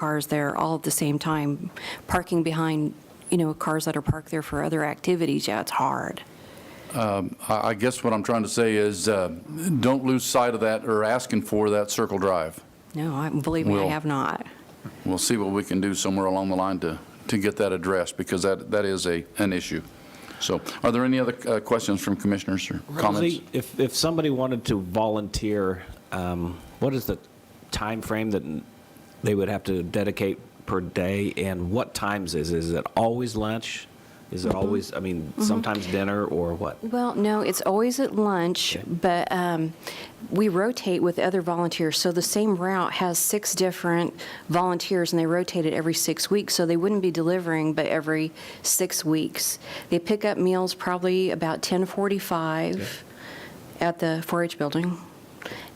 cars there all at the same time, parking behind, cars that are parked there for other activities. Yeah, it's hard. I guess what I'm trying to say is don't lose sight of that or asking for that circle drive. No, believe me, I have not. We'll see what we can do somewhere along the line to get that addressed, because that is an issue. So are there any other questions from commissioners or comments? Rosie, if somebody wanted to volunteer, what is the time frame that they would have to dedicate per day, and what times is it always lunch? Is it always, sometimes dinner, or what? Well, no, it's always at lunch, Okay. but we rotate with other volunteers. So the same route has 6 different volunteers, and they rotate it every 6 weeks, so they wouldn't be delivering but every 6 weeks. They pick up meals probably about 10:45 at the 4-H building.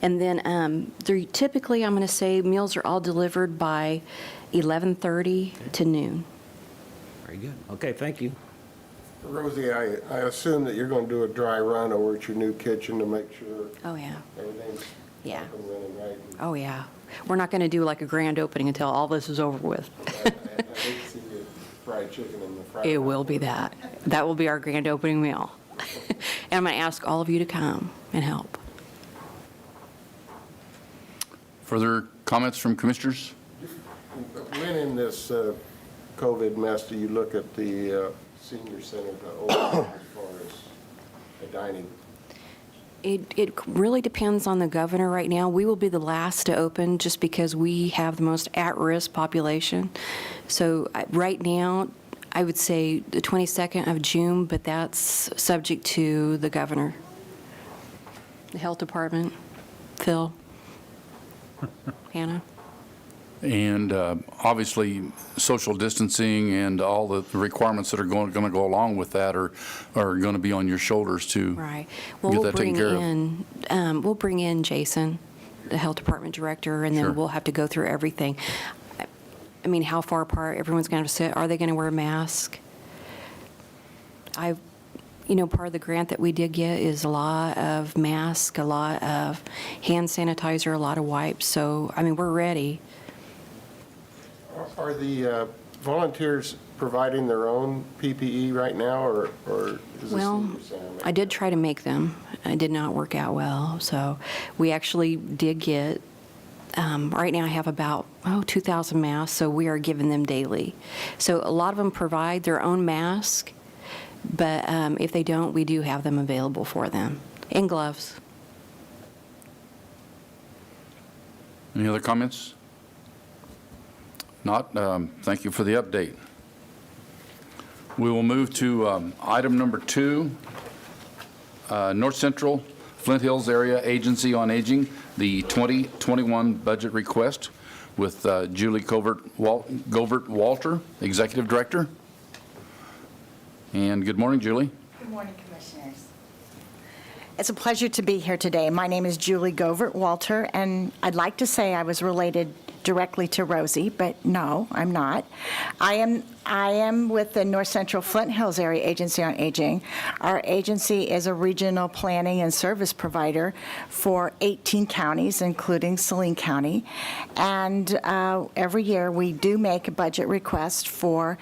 And then they're typically, I'm going to say, meals are all delivered by 11:30 to noon. Very good. Okay, thank you. Rosie, I assume that you're going to do a dry run over at your new kitchen to make sure Oh, yeah. everything's Yeah. up and running right. Oh, yeah. We're not going to do like a grand opening until all this is over with. I hate to see the fried chicken in the fryer. It will be that. That will be our grand opening meal. And I'm going to ask all of you to come and help. Further comments from commissioners? When in this COVID mess do you look at the senior center to open as far as the dining? It really depends on the governor right now. We will be the last to open just because we have the most at-risk population. So right now, I would say the 22nd of June, but that's subject to the governor. The health department, Phil, Hannah. And obviously, social distancing and all the requirements that are going to go along with that are going to be on your shoulders to Right. Well, get we'll that taken bring care of. we'll bring in Jason, the health department director, and Sure. then we'll have to go through everything. I mean, how far apart everyone's going to sit? Are they going to wear a mask? Part of the grant that we did get is a lot of masks, a lot of hand sanitizer, a lot of wipes. So, we're ready. Are the volunteers providing their own PPE right now, or is the Well, senior center? I did try to make them. It did not work out well. So we actually did get, right now I have about, 2,000 masks, so we are giving them daily. So a lot of them provide their own mask, but if they don't, we do have them available for them, and gloves. Any other comments? Not. Thank you for the update. We will move to item number 2, North Central Flint Hills Area Agency on Aging, the 2021 budget request with Julie Govert-Walter, Executive Director. And good morning, Julie. Good morning, Commissioners. It's a pleasure to be here today. My name is Julie Govert-Walter, and I'd like to say I was related directly to Rosie, but no, I'm not. I am with the North Central Flint Hills Area Agency on Aging. Our agency is a regional planning and service provider for 18 counties, including Saline County. And every year we do make a budget request for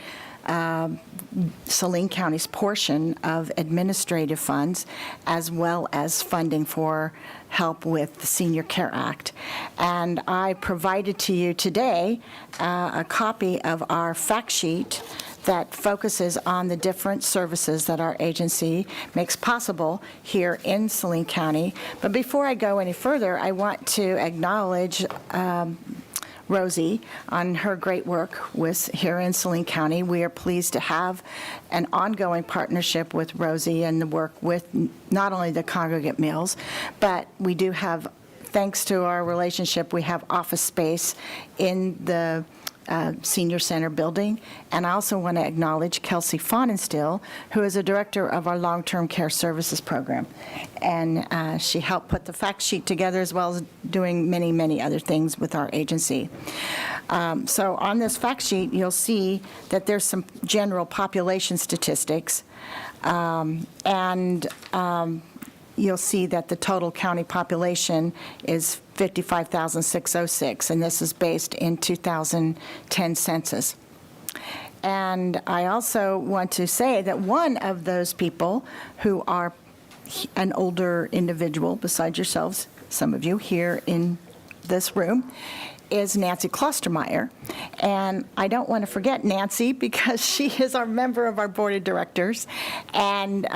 Saline County's portion of administrative funds, as well as funding for help with the Senior Care Act. And I provided to you today a copy of our fact sheet that focuses on the different services that our agency makes possible here in Saline County. But before I go any further, I want to acknowledge Rosie on her great work here in Saline County. We are pleased to have an ongoing partnership with Rosie and the work with not only the congregate meals, but we do have, thanks to our relationship, we have office space in the Senior Center building. And I also want to acknowledge Kelsey Faunenstill, who is a director of our long-term care services program. And she helped put the fact sheet together, as well as doing many, many other things with our agency. So on this fact sheet, you'll see that there's some general population statistics. you'll see that the total county population is 55,606, and this is based in 2010 census. And I also want to say that one of those people who are an older individual, besides yourselves, some of you here in this room, is Nancy Klostermeyer. And I don't want to forget Nancy because she is our member of our board of directors, and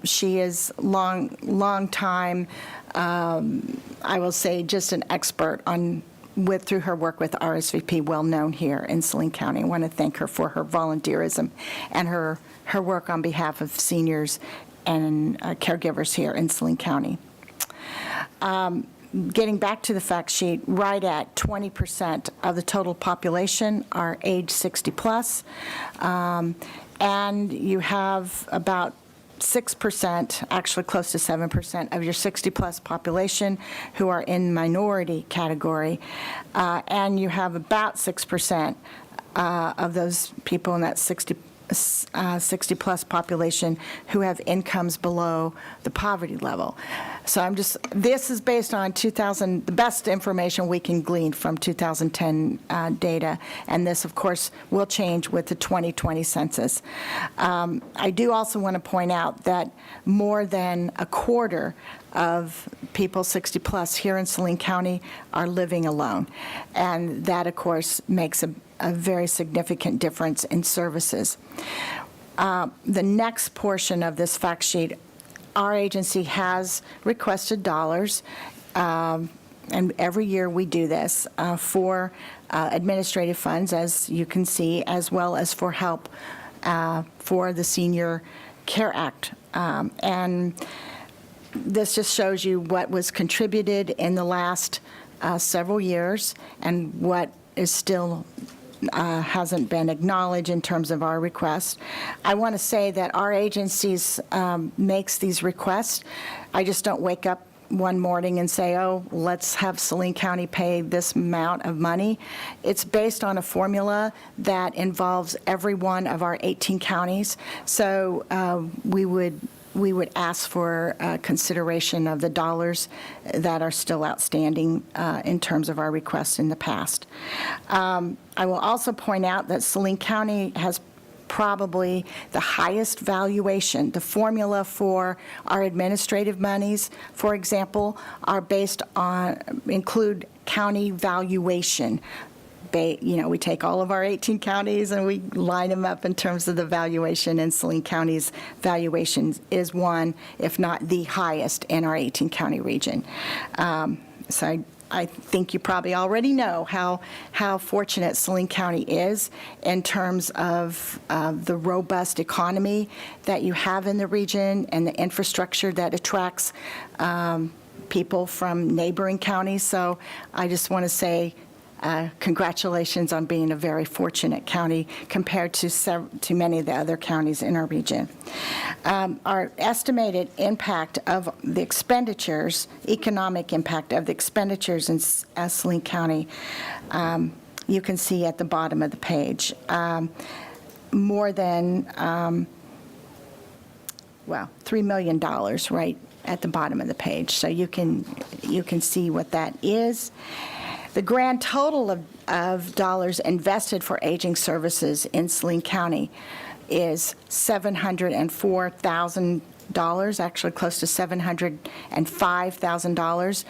she is long time, I will say, just an expert on through her work with RSVP, well known here in Saline County. I want to thank her for her volunteerism and her work on behalf of seniors and caregivers here in Saline County. Getting back to the fact sheet, right at 20% of the total population are age 60 plus, and you have about 6%, actually close to 7% of your 60-plus population who are in minority category, and you have about 6% of those people in that 60-plus population who have incomes below the poverty level. So this is based on the best information we can glean from 2010 data, and this, of course, will change with the 2020 census. I do also want to point out that more than a quarter of people 60-plus here in Saline County are living alone, and that, of course, makes a very significant difference in services. The next portion of this fact sheet, our agency has requested dollars, and every year we do this, for administrative funds, as you can see, as well as for help for the Senior Care Act. And this just shows you what was contributed in the last several years and what is still hasn't been acknowledged in terms of our request. I want to say that our agencies makes these requests. I just don't wake up one morning and say, oh, let's have Saline County pay this amount of money. It's based on a formula that involves every one of our 18 counties. So we would ask for consideration of the dollars that are still outstanding in terms of our requests in the past. I will also point out that Saline County has probably the highest valuation. The formula for our administrative monies, for example, are include county valuation. We take all of our 18 counties and we line them up in terms of the valuation, and Saline County's valuation is one, if not the highest in our 18-county region. So I think you probably already know how fortunate Saline County is in terms of the robust economy that you have in the region and the infrastructure that attracts people from neighboring counties. So I just want to say congratulations on being a very fortunate county compared to many of the other counties in our region. Our estimated impact of the expenditures, economic impact of the expenditures in Saline County, you can see at the bottom of the page. More than, $3 million right at the bottom of the page. So you can see what that is. The grand total of dollars invested for aging services in Saline County is $704,000, actually close to $705,000.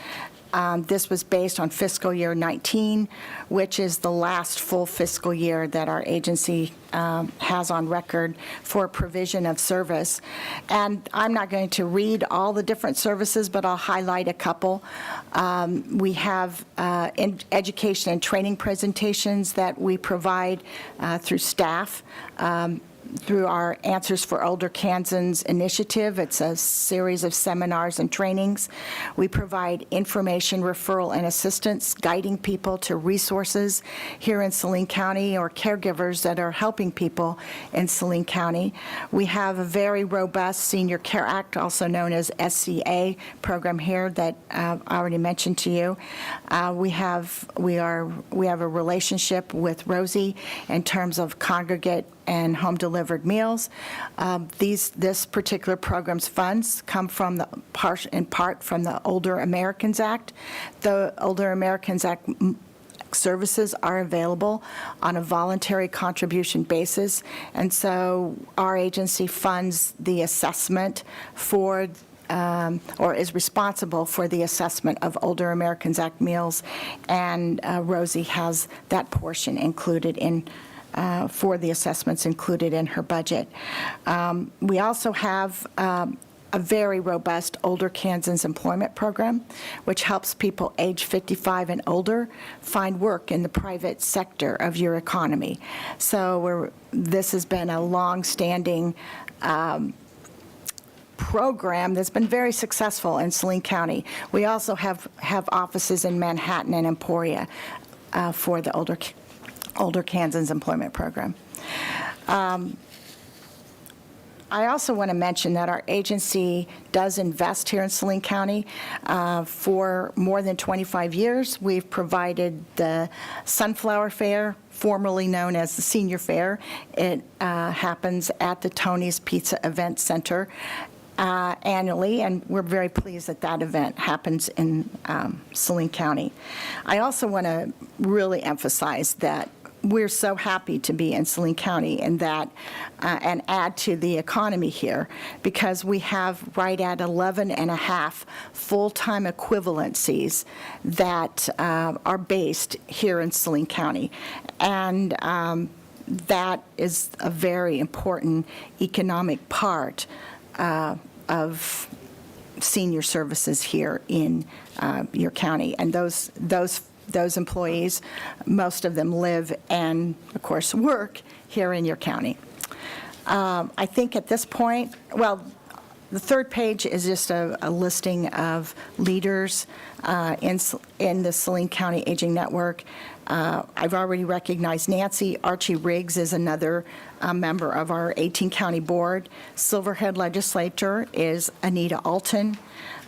This was based on fiscal year 19, which is the last full fiscal year that our agency has on record for provision of service. And I'm not going to read all the different services, but I'll highlight a couple. We have education and training presentations that we provide through staff. Through our Answers for Older Kansans initiative. It's a series of seminars and trainings. We provide information, referral, and assistance, guiding people to resources here in Saline County or caregivers that are helping people in Saline County. We have a very robust Senior Care Act, also known as SCA program here that I already mentioned to you. We have a relationship with Rosie in terms of congregate and home-delivered meals. This particular program's funds come from in part from the Older Americans Act. The Older Americans Act services are available on a voluntary contribution basis, and so our agency funds the assessment for or is responsible for the assessment of Older Americans Act meals, and Rosie has that portion included in, for the assessments included in her budget. We also have a very robust Older Kansans employment program, which helps people age 55 and older find work in the private sector of your economy. So this has been a long-standing program that's been very successful in Saline County. We also have offices in Manhattan and Emporia for the Older Kansans employment program. I also want to mention that our agency does invest here in Saline County. For more than 25 years, we've provided the Sunflower Fair, formerly known as the Senior Fair. It happens at the Tony's Pizza Event Center annually, and we're very pleased that that event happens in Saline County. I also want to really emphasize that we're so happy to be in Saline County and that and add to the economy here, because we have right at 11 and a half full-time equivalencies that are based here in Saline County. And that is a very important economic part of senior services here in your county. And those employees, most of them live and, of course, work here in your county. I think at this point, well, the third page is just a listing of leaders in the Saline County Aging Network. I've already recognized Nancy. Archie Riggs is another member of our 18-county board. Silverhead legislator is Anita Alton.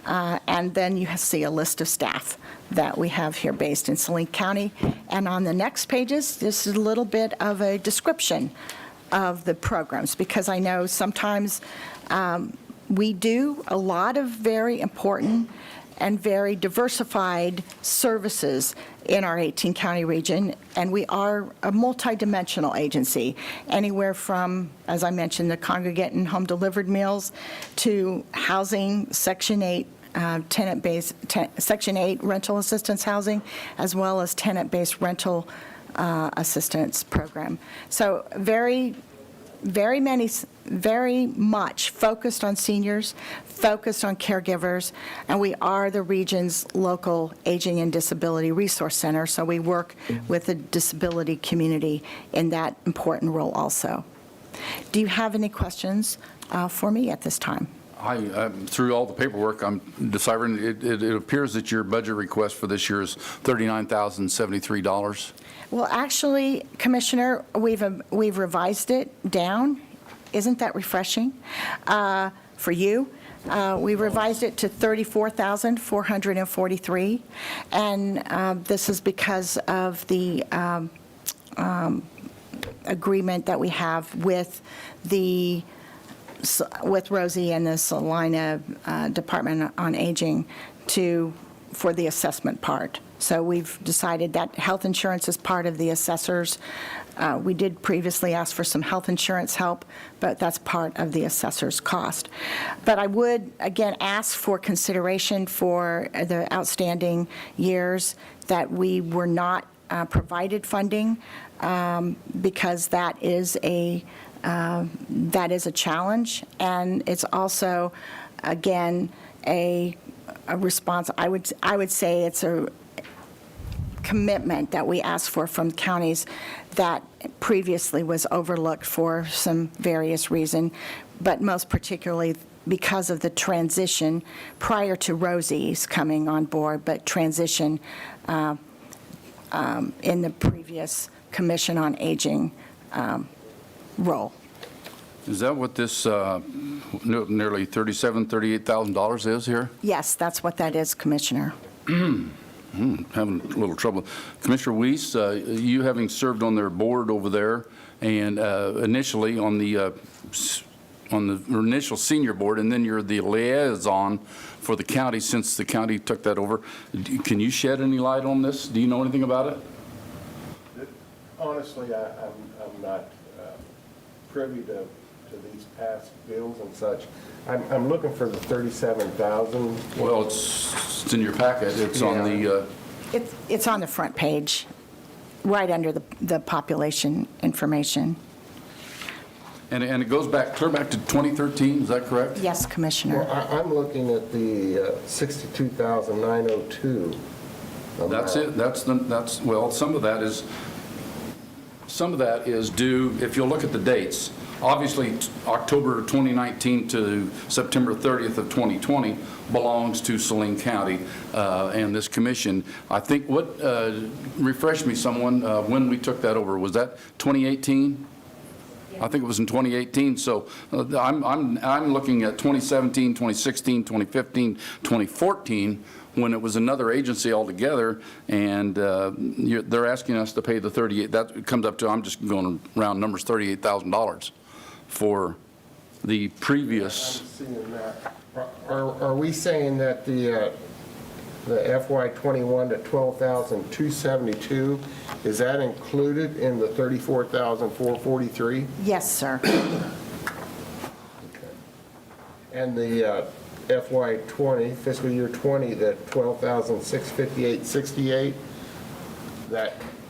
And then you see a list of staff that we have here based in Saline County. And on the next pages, this is a little bit of a description of the programs, because I know sometimes we do a lot of very important and very diversified services in our 18-county region, and we are a multidimensional agency, anywhere from, as I mentioned, the congregate and home-delivered meals to housing, Section 8 tenant-based, Section 8 rental assistance housing, as well as tenant-based rental assistance program. So very much focused on seniors, focused on caregivers, and we are the region's local aging and disability resource center, so we work with the disability community in that important role also. Do you have any questions for me at this time? Through all the paperwork, I'm deciphering, it appears that your budget request for this year is $39,073. Well, actually, Commissioner, we've revised it down. Isn't that refreshing for you? We revised it to $34,443, and this is because of the agreement that we have with Rosie and the Salina Department on Aging for the assessment part. So we've decided that health insurance is part of the assessors. We did previously ask for some health insurance help, but that's part of the assessor's cost. But I would, again, ask for consideration for the outstanding years that we were not provided funding, because that is a challenge, and it's also, again, a response. I would say it's a commitment that we asked for from counties that previously was overlooked for some various reason, but most particularly because of the transition prior to Rosie's coming on board, but transition in the previous Commission on Aging role. Is that what this nearly $38,000 is here? Yes, that's what that is, Commissioner. Having a little trouble. Commissioner Weiss, you having served on their board over there, and initially on the initial senior board, and then you're the liaison for the county since the county took that over. Can you shed any light on this? Do you know anything about it? Honestly, I'm not privy to these past bills and such. I'm looking for the 37,000. Well, it's in your packet. It's on the, It's on the front page, right under the population information. and it goes back, clear back to 2013, is that correct? Yes, Commissioner. Well, I'm looking at the 62,902. That's it, well, some of that is due, if you'll look at the dates, obviously October 2019 to September 30th of 2020 belongs to Saline County and this commission. I think refresh me someone, when we took that over, was that 2018? I think it was in 2018, so I'm looking at 2017, 2016, 2015, 2014, when it was another agency altogether, and they're asking us to pay the 38, that comes up to, I'm just going around numbers, $38,000 for the previous. I'm seeing that. Are we saying that the FY21 to 12,272, is that included in the 34,443? Yes, sir. And the FY20, fiscal year 20, that 12,658.68,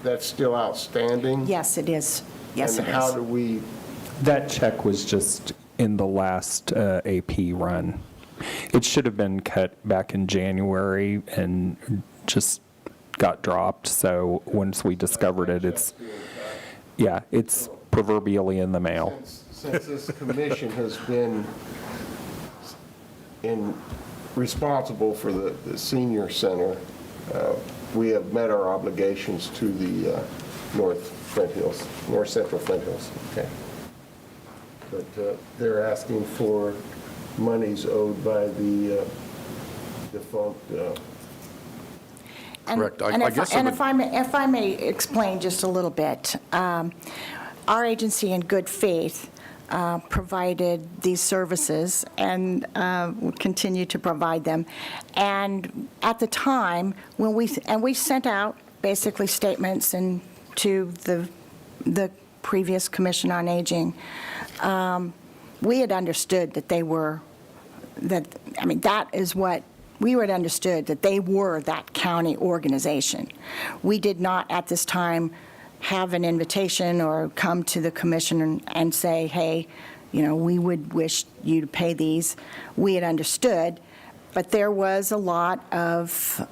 that's still outstanding? Yes, it is. Yes, it And how is. do we, That check was just in the last AP run. It should have been cut back in January and just got dropped. So once we discovered it, it's proverbially in the mail. since this commission has been responsible for the senior center, we have met our obligations to the North Central Flint Hills. Okay. But they're asking for monies owed by the defunct. Correct. And I if guess and I would- if I may explain just a little bit, our agency in good faith provided these services and will continue to provide them. And at the time, when we sent out basically statements to the previous Commission on Aging, we had understood that we had understood that they were that county organization. We did not at this time have an invitation or come to the commission and say, hey, we would wish you to pay these. We had understood, but there was a lot of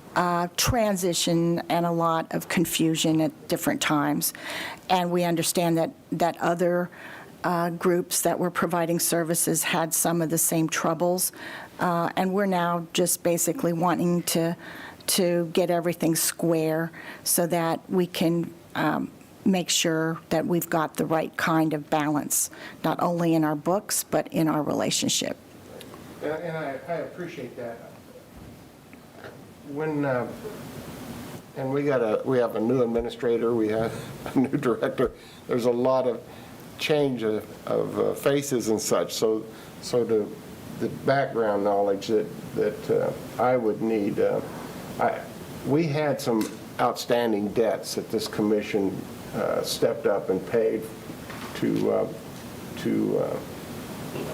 transition and a lot of confusion at different times. And we understand that other groups that were providing services had some of the same troubles. And we're now just basically wanting to get everything square so that we can make sure that we've got the right kind of balance, not only in our books, but in our relationship. And I appreciate that. And we have a new administrator, we have a new director. There's a lot of change of faces and such. So the background knowledge that I would need, we had some outstanding debts that this commission stepped up and paid to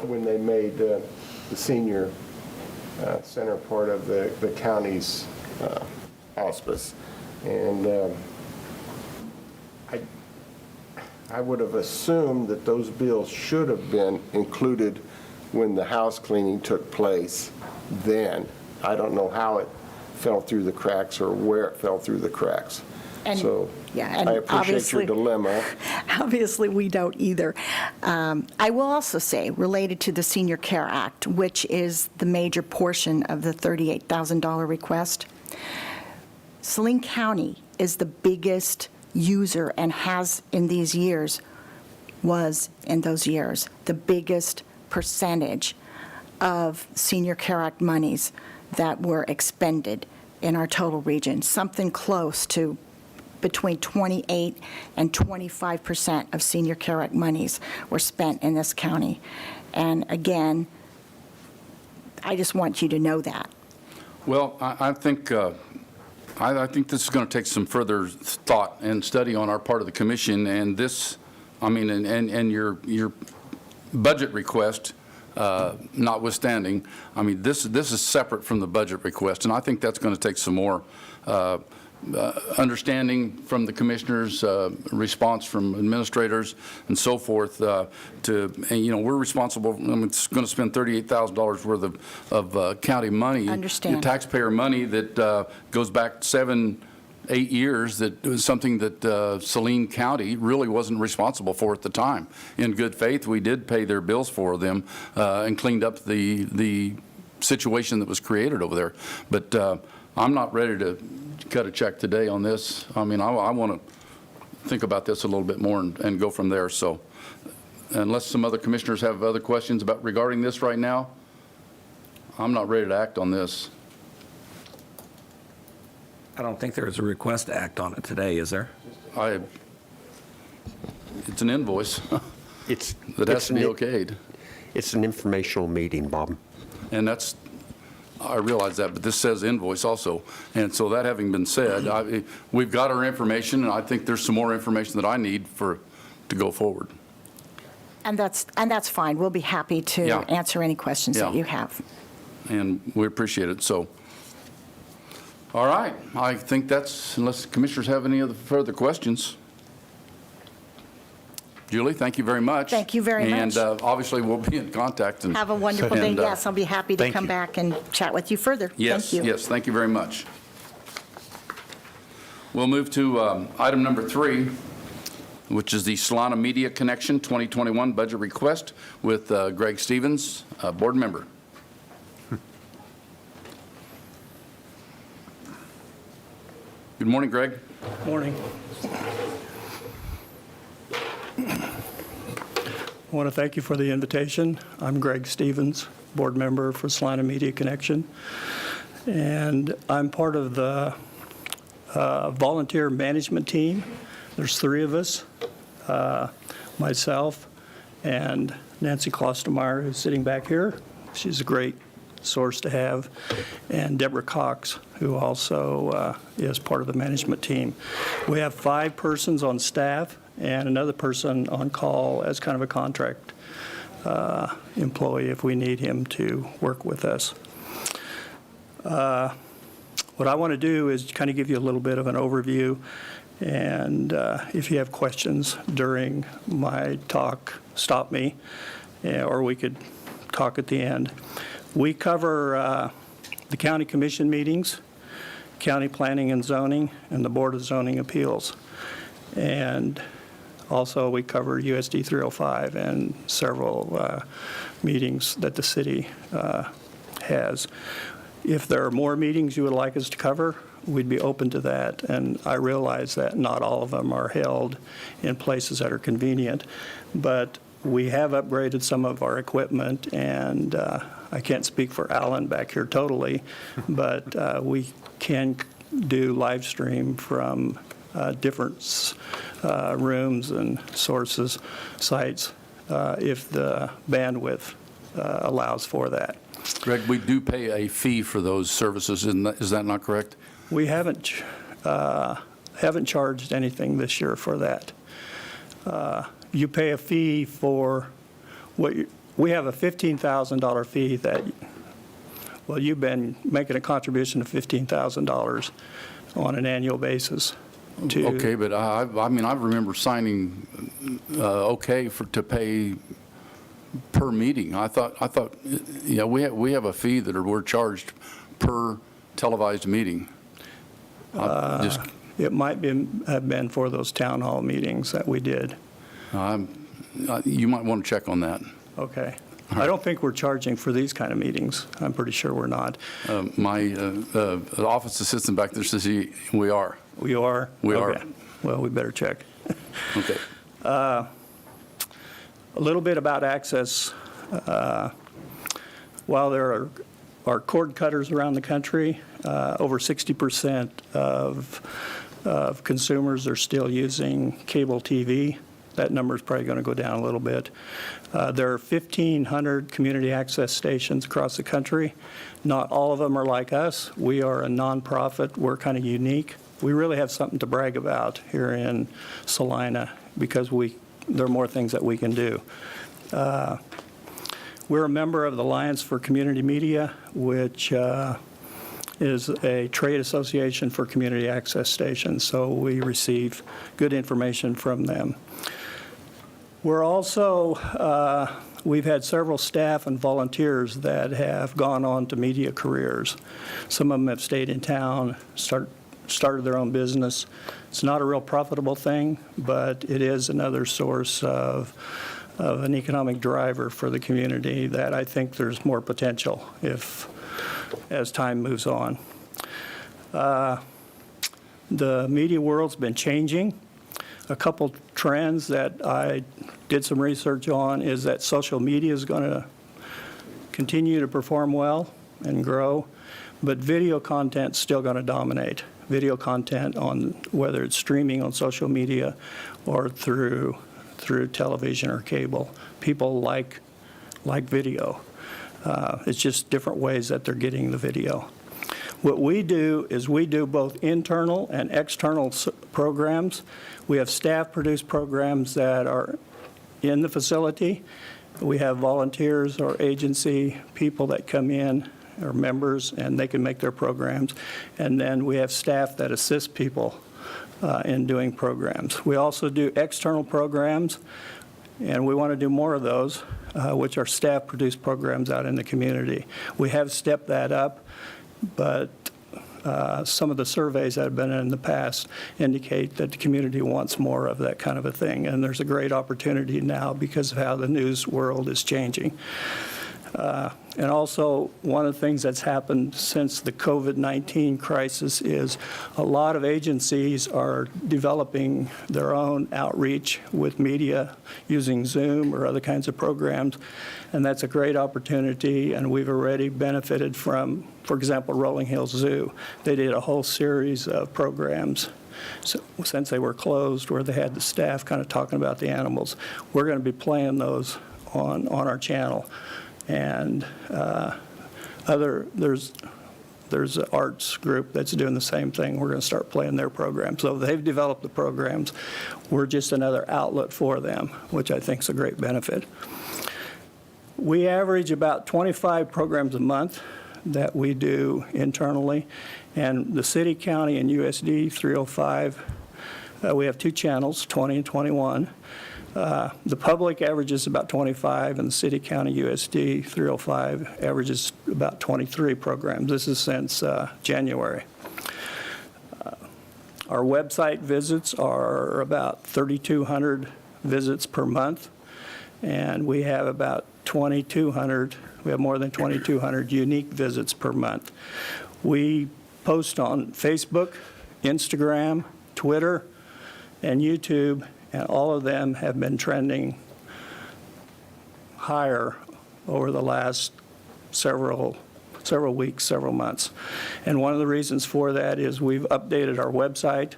when they made the senior center part of the county's auspice. And I would have assumed that those bills should have been included when the house cleaning took place then. I don't know how it fell through the cracks or where it fell through the cracks. And- So yeah, and I appreciate your obviously- dilemma. Obviously, we don't either. I will also say, related to the Senior Care Act, which is the major portion of the $38,000 request, Saline County is the biggest user and was in those years, the biggest percentage of Senior Care Act monies that were expended in our total region, something close to between 28 and 25% of Senior Care Act monies were spent in this county. And again, I just want you to know that. Well, I think this is going to take some further thought and study on our part of the commission, and this, I mean, and your budget request notwithstanding, I mean, this is separate from the budget request, and I think that's going to take some more understanding from the commissioners, response from administrators, and so forth. We're responsible. I mean, it's going to spend $38,000 worth of county money, Understand. taxpayer money that goes back 7-8 years. That was something that Saline County really wasn't responsible for at the time. In good faith, we did pay their bills for them and cleaned up the situation that was created over there. But I'm not ready to cut a check today on this. I mean, I want to think about this a little bit more and go from there. So unless some other commissioners have other questions regarding this right now, I'm not ready to act on this. I don't think there is a request to act on it today, is there? It's an invoice It's that has to be an- okayed. It's an informational meeting, Bob. And I realize that, but this says invoice also. And so that having been said, we've got our information, and I think there's some more information that I need to go forward. And that's fine. We'll be happy to Yeah. answer any questions that Yeah. you have. And we appreciate it. So, all right, I think that's, unless the commissioners have any other further questions. Julie, thank you very much. Thank you very much. And obviously, we'll be in contact. Have a wonderful day. and, Yes, I'll be happy to thank come you. back and chat with you further. Yes, Thank you. yes, thank you very much. We'll move to item number 3, which is the Salina Media Connection 2021 budget request with Greg Stevens, board member. Good morning, Greg. Morning. I want to thank you for the invitation. I'm Greg Stevens, board member for Salina Media Connection, and I'm part of the volunteer management team. There's 3 of us, myself and Nancy Klostermeyer, who's sitting back here. She's a great source to have, and Deborah Cox, who also is part of the management team. We have 5 persons on staff and another person on call as kind of a contract employee if we need him to work with us. What I want to do is kind of give you a little bit of an overview, and if you have questions during my talk, stop me, or we could talk at the end. We cover the county commission meetings, county planning and zoning, and the Board of Zoning Appeals. And also, we cover USD 305 and several meetings that the city has. If there are more meetings you would like us to cover, we'd be open to that. And I realize that not all of them are held in places that are convenient, but we have upgraded some of our equipment, and I can't speak for Alan back here totally, but we can do live stream from different rooms and sources, sites, if the bandwidth allows for that. Greg, we do pay a fee for those services, is that not correct? We haven't charged anything this year for that. You pay a fee for we have a $15,000 fee that, well, you've been making a contribution of $15,000 on an annual basis. Okay, but I mean, I remember signing to pay per meeting. I thought, yeah, we have a fee that we're charged per televised meeting. It might have been for those town hall meetings that we did. You might want to check on that. Okay. I don't think we're charging for these kind of meetings. I'm pretty sure we're not. My office assistant back there says we are. We are? We are. Okay. Well, we better check. Okay. A little bit about access. While there are cord cutters around the country, over 60% of consumers are still using cable TV. That number is probably going to go down a little bit. There are 1,500 community access stations across the country. Not all of them are like us. We are a nonprofit. We're kind of unique. We really have something to brag about here in Salina because there are more things that we can do. We're a member of the Alliance for Community Media, which is a trade association for community access stations, so we receive good information from them. We're also, we've had several staff and volunteers that have gone on to media careers. Some of them have stayed in town, started their own business. It's not a real profitable thing, but it is another source of an economic driver for the community that I think there's more potential as time moves on. The media world's been changing. A couple trends that I did some research on is that social media is going to continue to perform well and grow, but video content's still going to dominate. Video content on whether it's streaming on social media or through television or cable. People like video. It's just different ways that they're getting the video. What we do is we do both internal and external programs. We have staff-produced programs that are in the facility. We have volunteers or agency people that come in, or members, and they can make their programs. And then we have staff that assist people in doing programs. We also do external programs, and we want to do more of those, which are staff-produced programs out in the community. We have stepped that up, but some of the surveys that have been in the past indicate that the community wants more of that kind of a thing, and there's a great opportunity now because of how the news world is changing. And also, one of the things that's happened since the COVID-19 crisis is a lot of agencies are developing their own outreach with media using Zoom or other kinds of programs, and that's a great opportunity, and we've already benefited from, for example, Rolling Hills Zoo. They did a whole series of programs since they were closed where they had the staff kind of talking about the animals. We're going to be playing those on our channel. And there's an arts group that's doing the same thing. We're going to start playing their programs. So they've developed the programs. We're just another outlet for them, which I think is a great benefit. We average about 25 programs a month that we do internally. And the city, county, and USD 305, we have two channels, 20 and 21. The public averages about 25, and the city, county, USD 305 averages about 23 programs. This is since January. Our website visits are about 3,200 visits per month, and we have about 2,200, we have more than 2,200 unique visits per month. We post on Facebook, Instagram, Twitter, and YouTube, and all of them have been trending higher over the last several weeks, several months. And one of the reasons for that is we've updated our website.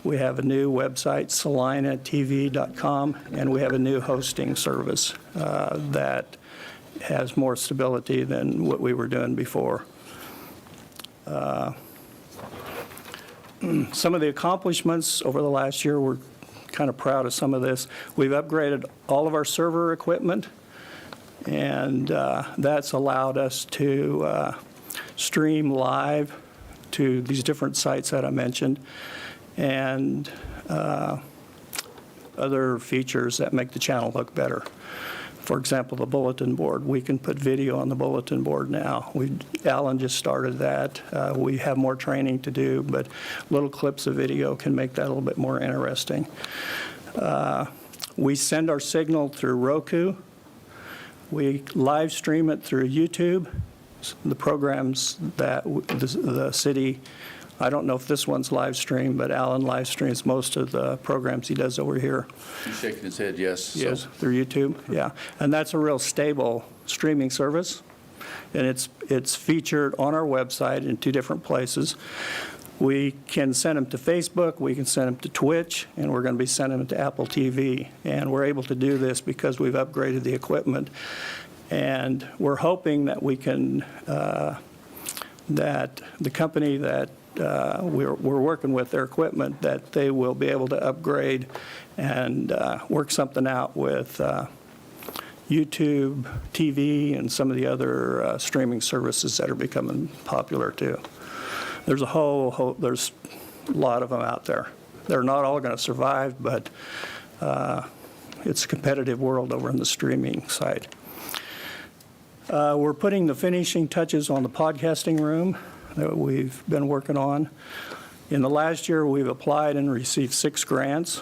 We have a new website, salinatv.com, and we have a new hosting service that has more stability than what we were doing before. Some of the accomplishments over the last year, we're kind of proud of some of this. We've upgraded all of our server equipment, and that's allowed us to stream live to these different sites that I mentioned, and other features that make the channel look better. For example, the bulletin board. We can put video on the bulletin board now. Alan just started that. We have more training to do, but little clips of video can make that a little bit more interesting. We send our signal through Roku. We live stream it through YouTube. The programs that the city, I don't know if this one's live streamed, but Alan live streams most of the programs he does over here. He's shaking his head, yes. Yes, through YouTube, yeah. And that's a real stable streaming service. And it's featured on our website in 2 different places. We can send them to Facebook, we can send them to Twitch, and we're going to be sending them to Apple TV. And we're able to do this because we've upgraded the equipment. And we're hoping that we can, that the company that we're working with, their equipment, that they will be able to upgrade and work something out with YouTube, TV, and some of the other streaming services that are becoming popular too. There's there's a lot of them out there. They're not all going to survive, but it's a competitive world over in the streaming side. We're putting the finishing touches on the podcasting room that we've been working on. In the last year, we've applied and received 6 grants.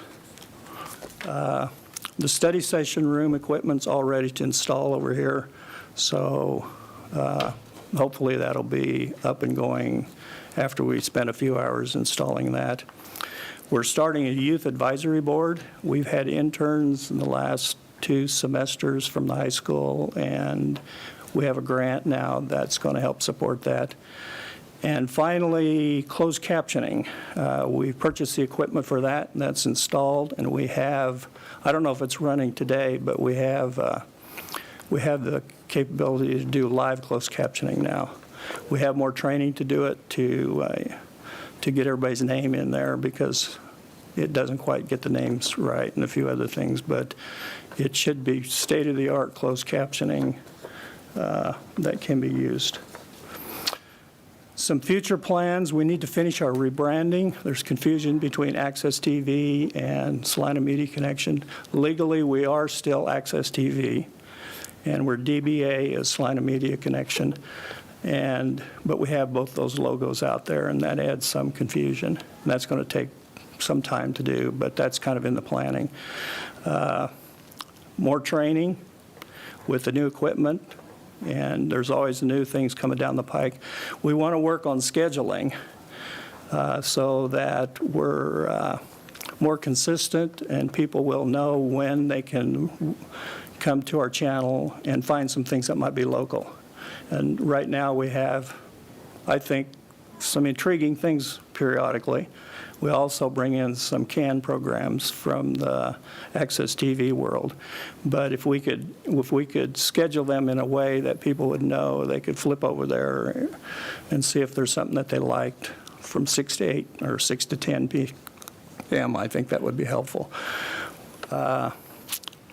The study session room equipment's all ready to install over here, so hopefully that'll be up and going after we spend a few hours installing that. We're starting a youth advisory board. We've had interns in the last 2 semesters from the high school, and we have a grant now that's going to help support that. And finally, closed captioning. We've purchased the equipment for that, and that's installed, and we have, I don't know if it's running today, but we have the capability to do live closed captioning now. We have more training to do it to get everybody's name in there because it doesn't quite get the names right and a few other things, but it should be state-of-the-art closed captioning that can be used. Some future plans, we need to finish our rebranding. There's confusion between Access TV and Salina Media Connection. Legally, we are still Access TV, and we're DBA as Salina Media Connection. But we have both those logos out there, and that adds some confusion. And that's going to take some time to do, but that's kind of in the planning. More training with the new equipment, and there's always new things coming down the pike. We want to work on scheduling so that we're more consistent and people will know when they can come to our channel and find some things that might be local. And right now we have, I think, some intriguing things periodically. We also bring in some canned programs from the Access TV world. But if we could schedule them in a way that people would know, they could flip over there and see if there's something that they liked from 6 to 8 or 6 to 10 p.m., I think that would be helpful.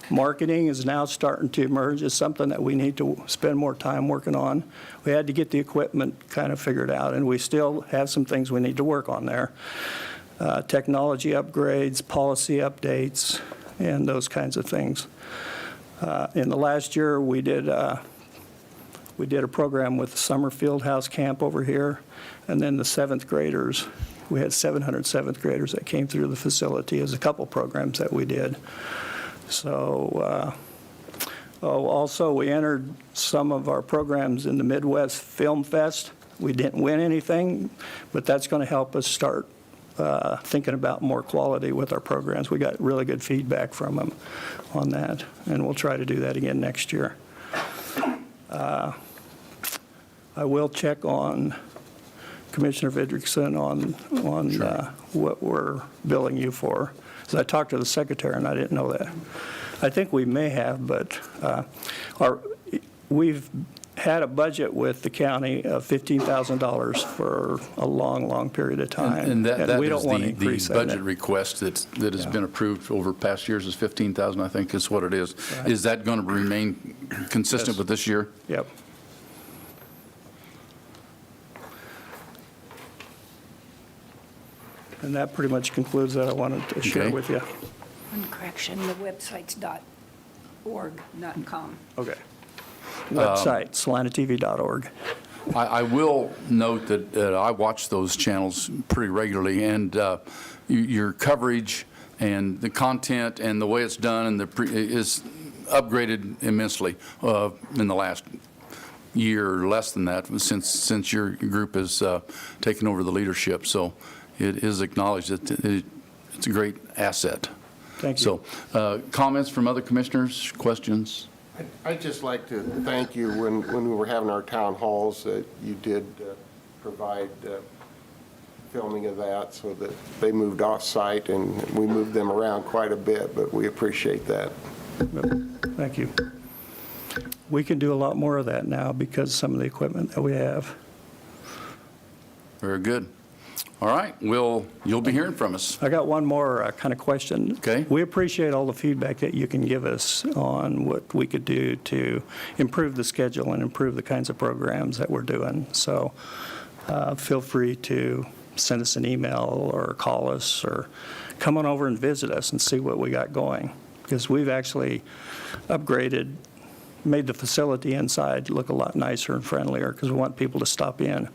Marketing is now starting to emerge as something that we need to spend more time working on. We had to get the equipment kind of figured out, and we still have some things we need to work on there. Technology upgrades, policy updates, and those kinds of things. In the last year, we did a program with the summer field house camp over here, and then the 7th graders. We had 700 7th graders that came through the facility as a couple programs that we did. So, also we entered some of our programs in the Midwest Film Fest. We didn't win anything, but that's going to help us start thinking about more quality with our programs. We got really good feedback from them on that, and we'll try to do that again next year. I will check on Commissioner Vidrickson on Sure. What we're billing you for. So I talked to the secretary, and I didn't know that. I think we may have, but we've had a budget with the county of $15,000 for a long, long period of time. And that we don't is want to the increase budget that. request that has been approved over past years is 15,000, I think is what it is. Right. Is that going to remain consistent Yes. with this year? Yep. And that pretty much concludes that I wanted to share Okay. with you. One correction, the website's .org, not .com. Okay. Website, salinatv.org. I will note that I watch those channels pretty regularly, and your coverage and the content and the way it's done and is upgraded immensely in the last year or less than that since your group has taken over the leadership. So it is acknowledged that it's a great asset. Thank you. So comments from other commissioners, questions? I'd just like to thank you, when we were having our town halls, that you did provide filming of that, so that they moved off-site, and we moved them around quite a bit, but we appreciate that. Thank you. We can do a lot more of that now because some of the equipment that we have. Very good. All right, you'll be hearing from us. I got one more kind of question. Okay. We appreciate all the feedback that you can give us on what we could do to improve the schedule and improve the kinds of programs that we're doing. So feel free to send us an email or call us or come on over and visit us and see what we got going. Because we've actually upgraded, made the facility inside look a lot nicer and friendlier because we want people to stop in.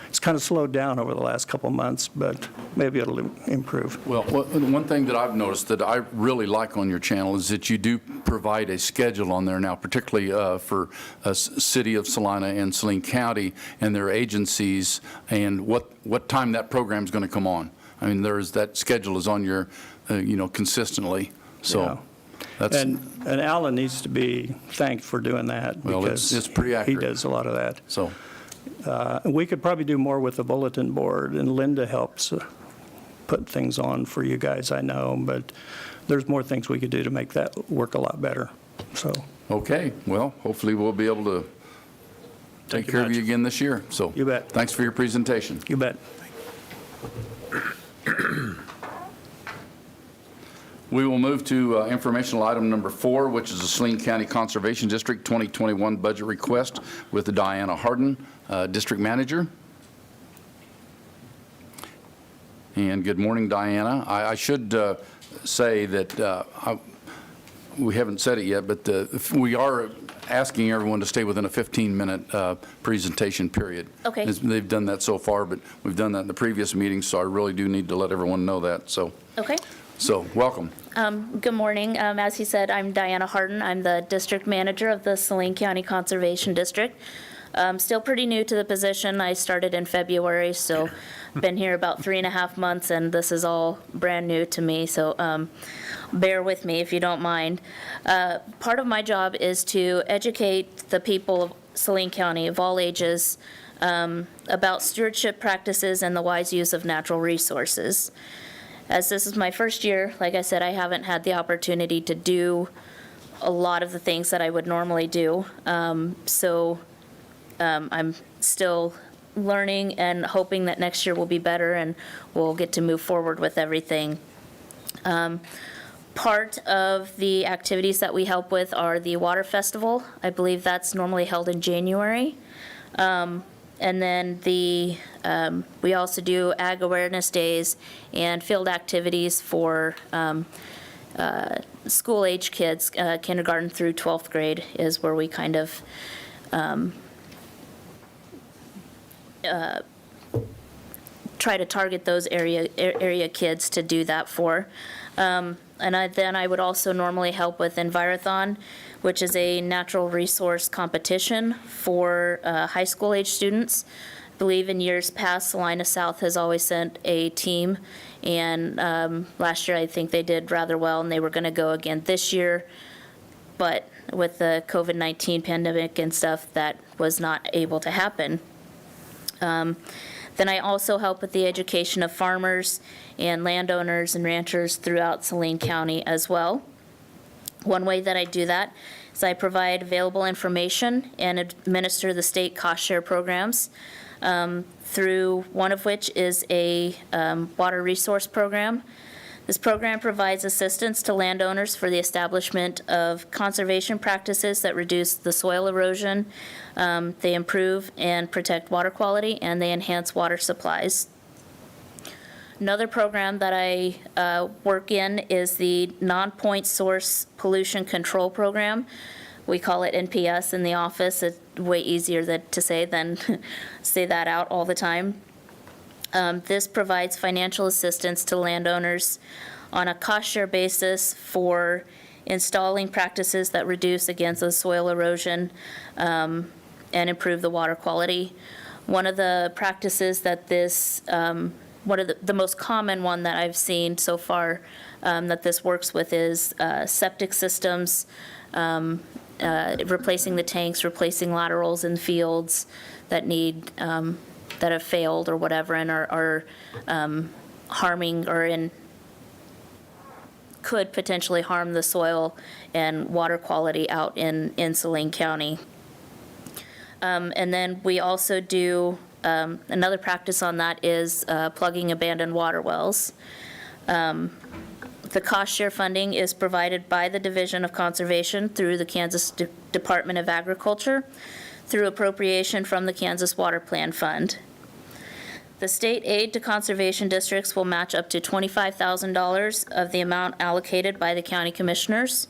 It's kind of slowed down over the last couple of months, but maybe it'll improve. Well, one thing that I've noticed that I really like on your channel is that you do provide a schedule on there now, particularly for City of Salina and Saline County and their agencies, and what time that program's going to come on. I mean, that schedule is on your, consistently. So Yeah. that's And Alan needs to be thanked for doing that. Well, because it's pretty accurate. He does a lot of that. so. We could probably do more with the bulletin board, and Linda helps put things on for you guys, I know, but there's more things we could do to make that work a lot better, so. Okay, well, hopefully we'll be able to take care of you again this year. So You bet. Thanks for your presentation. You bet. We will move to informational item number 4, which is the Saline County Conservation District 2021 budget request with Diana Harden, District Manager. And good morning, Diana. I should say that we haven't said it yet, but we are asking everyone to stay within a 15-minute presentation period. Okay. They've done that so far, but we've done that in the previous meetings, so I really do need to let everyone know that. Okay. So welcome. Good morning. As he said, I'm Diana Harden. I'm the district manager of the Saline County Conservation District. Still pretty new to the position. I started in February, so been here about 3.5 months, and this is all brand new to me, so bear with me if you don't mind. Part of my job is to educate the people of Saline County of all ages about stewardship practices and the wise use of natural resources. As this is my first year, like I said, I haven't had the opportunity to do a lot of the things that I would normally do. So I'm still learning and hoping that next year will be better and we'll get to move forward with everything. Part of the activities that we help with are the Water Festival. I believe that's normally held in January. And then we also do Ag Awareness Days and field activities for school-age kids, kindergarten through 12th grade is where we kind of try to target those area kids to do that for. And then I would also normally help with Envirothon, which is a natural resource competition for high school age students. I believe in years past, Salina South has always sent a team, and last year I think they did rather well, and they were going to go again this year, but with the COVID-19 pandemic and stuff, that was not able to happen. Then I also help with the education of farmers and landowners and ranchers throughout Saline County as well. One way that I do that is I provide available information and administer the state cost share programs, through one of which is a water resource program. This program provides assistance to landowners for the establishment of conservation practices that reduce the soil erosion. They improve and protect water quality, and they enhance water supplies. Another program that I work in is the Non-Point Source Pollution Control Program. We call it NPS in the office. It's way easier to say than say that out all the time. This provides financial assistance to landowners on a cost share basis for installing practices that reduce against the soil erosion and improve the water quality. One of the practices that one of the most common one that I've seen so far that this works with is septic systems replacing the tanks, replacing laterals in fields that need, that have failed or whatever and are harming or could potentially harm the soil and water quality out in Saline County. And then we also do, another practice on that is plugging abandoned water wells. The cost share funding is provided by the Division of Conservation through the Kansas Department of Agriculture through appropriation from the Kansas Water Plan Fund. The state aid to conservation districts will match up to $25,000 of the amount allocated by the county commissioners.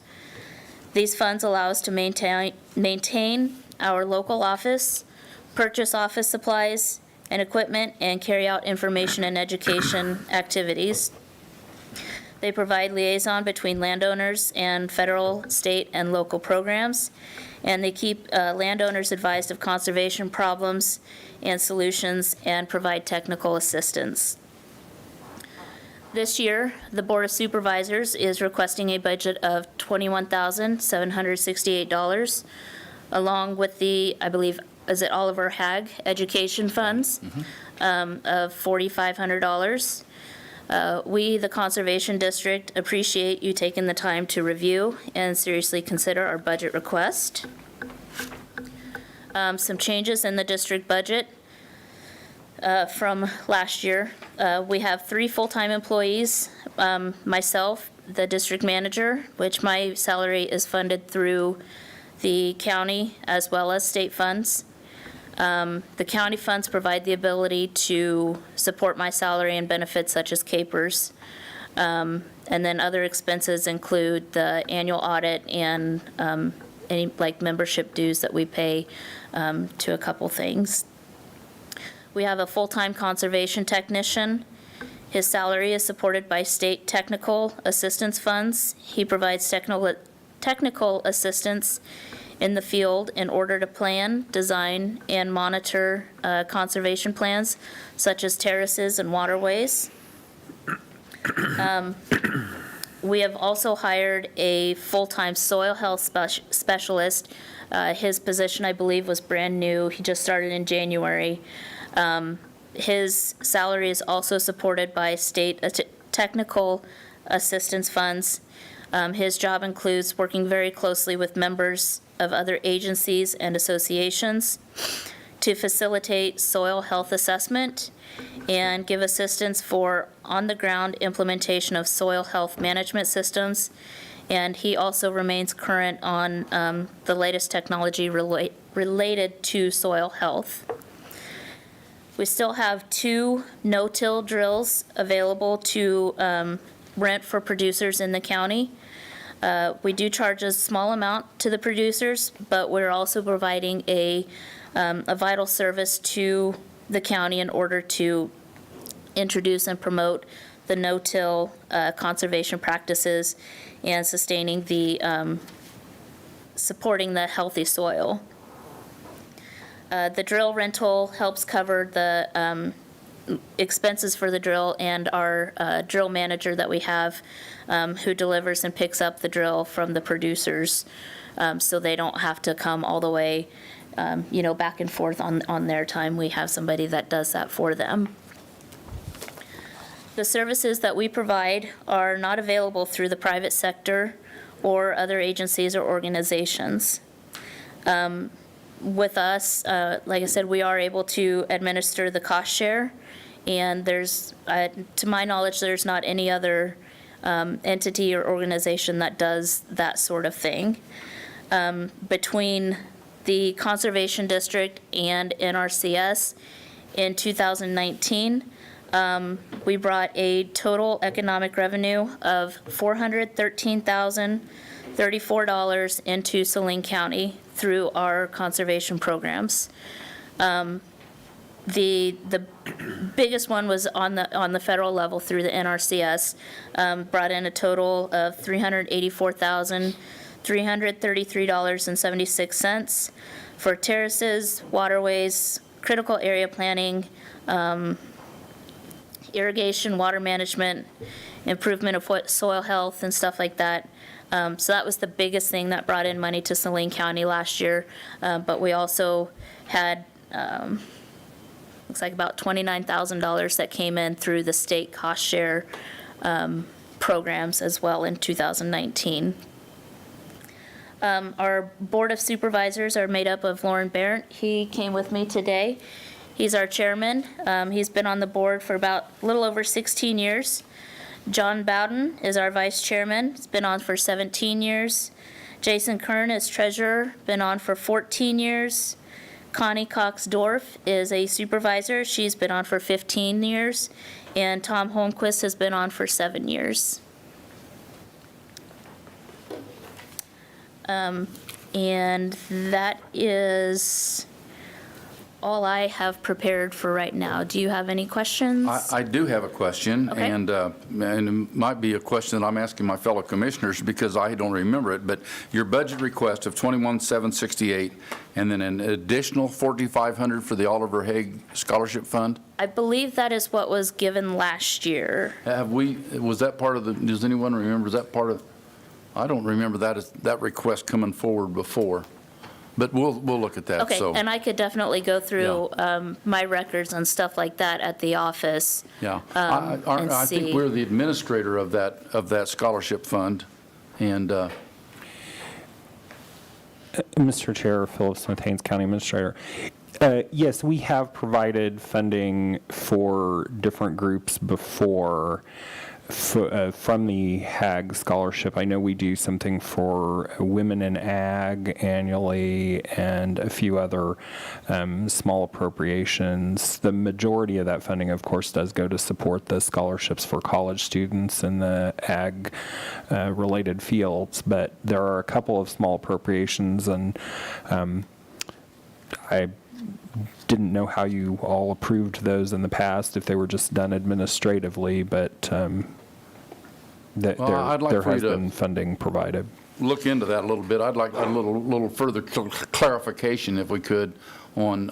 These funds allow us to maintain our local office, purchase office supplies and equipment, and carry out information and education activities. They provide liaison between landowners and federal, state, and local programs, and they keep landowners advised of conservation problems and solutions and provide technical assistance. This year, the Board of Supervisors is requesting a budget of $21,768, along with the, I believe, is it Oliver Hag Education Funds of $4,500. We, the Conservation District, appreciate you taking the time to review and seriously consider our budget request. Some changes in the district budget from last year. We have 3 full-time employees, myself, the district manager, which my salary is funded through the county as well as state funds. The county funds provide the ability to support my salary and benefits such as capers. And then other expenses include the annual audit and any like membership dues that we pay to a couple things. We have a full-time conservation technician. His salary is supported by state technical assistance funds. He provides technical assistance in the field in order to plan, design, and monitor conservation plans, such as terraces and waterways. We have also hired a full-time soil health specialist. His position, I believe, was brand new. He just started in January. His salary is also supported by state technical assistance funds. His job includes working very closely with members of other agencies and associations to facilitate soil health assessment and give assistance for on-the-ground implementation of soil health management systems. And he also remains current on the latest technology related to soil health. We still have 2 no-till drills available to rent for producers in the county. We do charge a small amount to the producers, but we're also providing a vital service to the county in order to introduce and promote the no-till conservation practices and sustaining the, supporting the healthy soil. The drill rental helps cover the expenses for the drill, and our drill manager that we have who delivers and picks up the drill from the producers, so they don't have to come all the way, back and forth on their time. We have somebody that does that for them. The services that we provide are not available through the private sector or other agencies or organizations. With us, like I said, we are able to administer the cost share, and there's, to my knowledge, there's not any other entity or organization that does that sort of thing. Between the Conservation District and NRCS in 2019, we brought a total economic revenue of $413,034 into Saline County through our conservation programs. The biggest one was on the federal level through the NRCS, brought in a total of $384,333.76 for terraces, waterways, critical area planning, irrigation, water management, improvement of soil health and stuff like that. So that was the biggest thing that brought in money to Saline County last year. But we also had, looks like about $29,000 that came in through the state cost share programs as well in 2019. Our Board of Supervisors are made up of Lauren Barrett. He came with me today. He's our chairman. He's been on the board for about a little over 16 years. John Bowden is our vice chairman. He's been on for 17 years. Jason Kern is treasurer, been on for 14 years. Connie Cox-Dorff is a supervisor. She's been on for 15 years. And Tom Holmquist has been on for 7 years. And that is all I have prepared for right now. Do you have any questions? I do have a question, Okay. and it might be a question that I'm asking my fellow commissioners because I don't remember it, but your budget request of $21,768 and then an additional $4,500 for the Oliver Haig Scholarship Fund? I believe that is what was given last year. Was that part of the, does anyone remember, is that part of, I don't remember that request coming forward before, but we'll look at that, Okay, so. and I could definitely go through my records and stuff like that at the office. Yeah, and I think see. we're the administrator of that scholarship fund, and Mr. Chair, Philip Smith, Haynes County Administrator. Yes, we have provided funding for different groups before from the HAG scholarship. I know we do something for Women in Ag annually and a few other small appropriations. The majority of that funding, of course, does go to support the scholarships for college students in the ag related fields, but there are a couple of small appropriations, and I didn't know how you all approved those in the past, if they were just done administratively, but I'd like there for you has to been funding provided. look into that a little bit. I'd like a little further clarification, if we could, on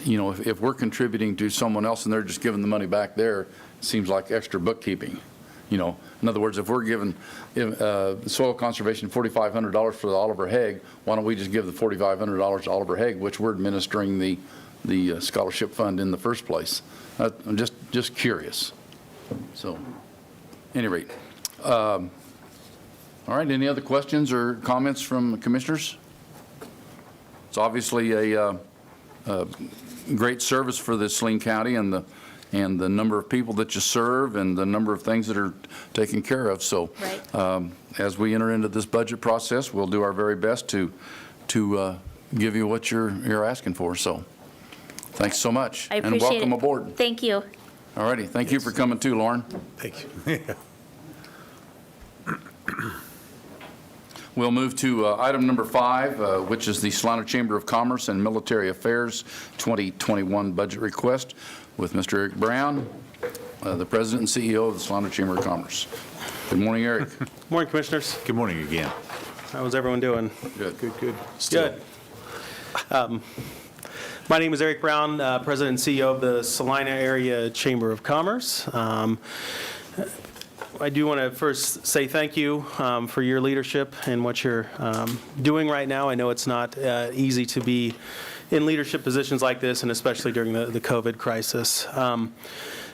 if we're contributing to someone else and they're just giving the money back there, it seems like extra bookkeeping. In other words, if we're giving soil conservation $4,500 for the Oliver Haig, why don't we just give the $4,500 to Oliver Haig, which we're administering the scholarship fund in the first place? I'm just curious. So, any rate, all right. Any other questions or comments from commissioners? It's obviously a great service for the Saline County and the number of people that you serve and the number of things that are taken care of. So Right. as we enter into this budget process, we'll do our very best to give you what you're asking for. So thanks so much. I appreciate it. And welcome aboard. Thank you. All righty. Thank you for coming too, Lauren. Thank you. We'll move to item number 5, which is the Salina Chamber of Commerce and Military Affairs 2021 budget request with Mr. Eric Brown, the President and CEO of the Salina Chamber of Commerce. Good morning, Eric. Morning, Commissioners. Good morning again. How's everyone doing? Good. Good. Good. My name is Eric Brown, President and CEO of the Salina Area Chamber of Commerce. I do want to first say thank you for your leadership and what you're doing right now. I know it's not easy to be in leadership positions like this, and especially during the COVID crisis.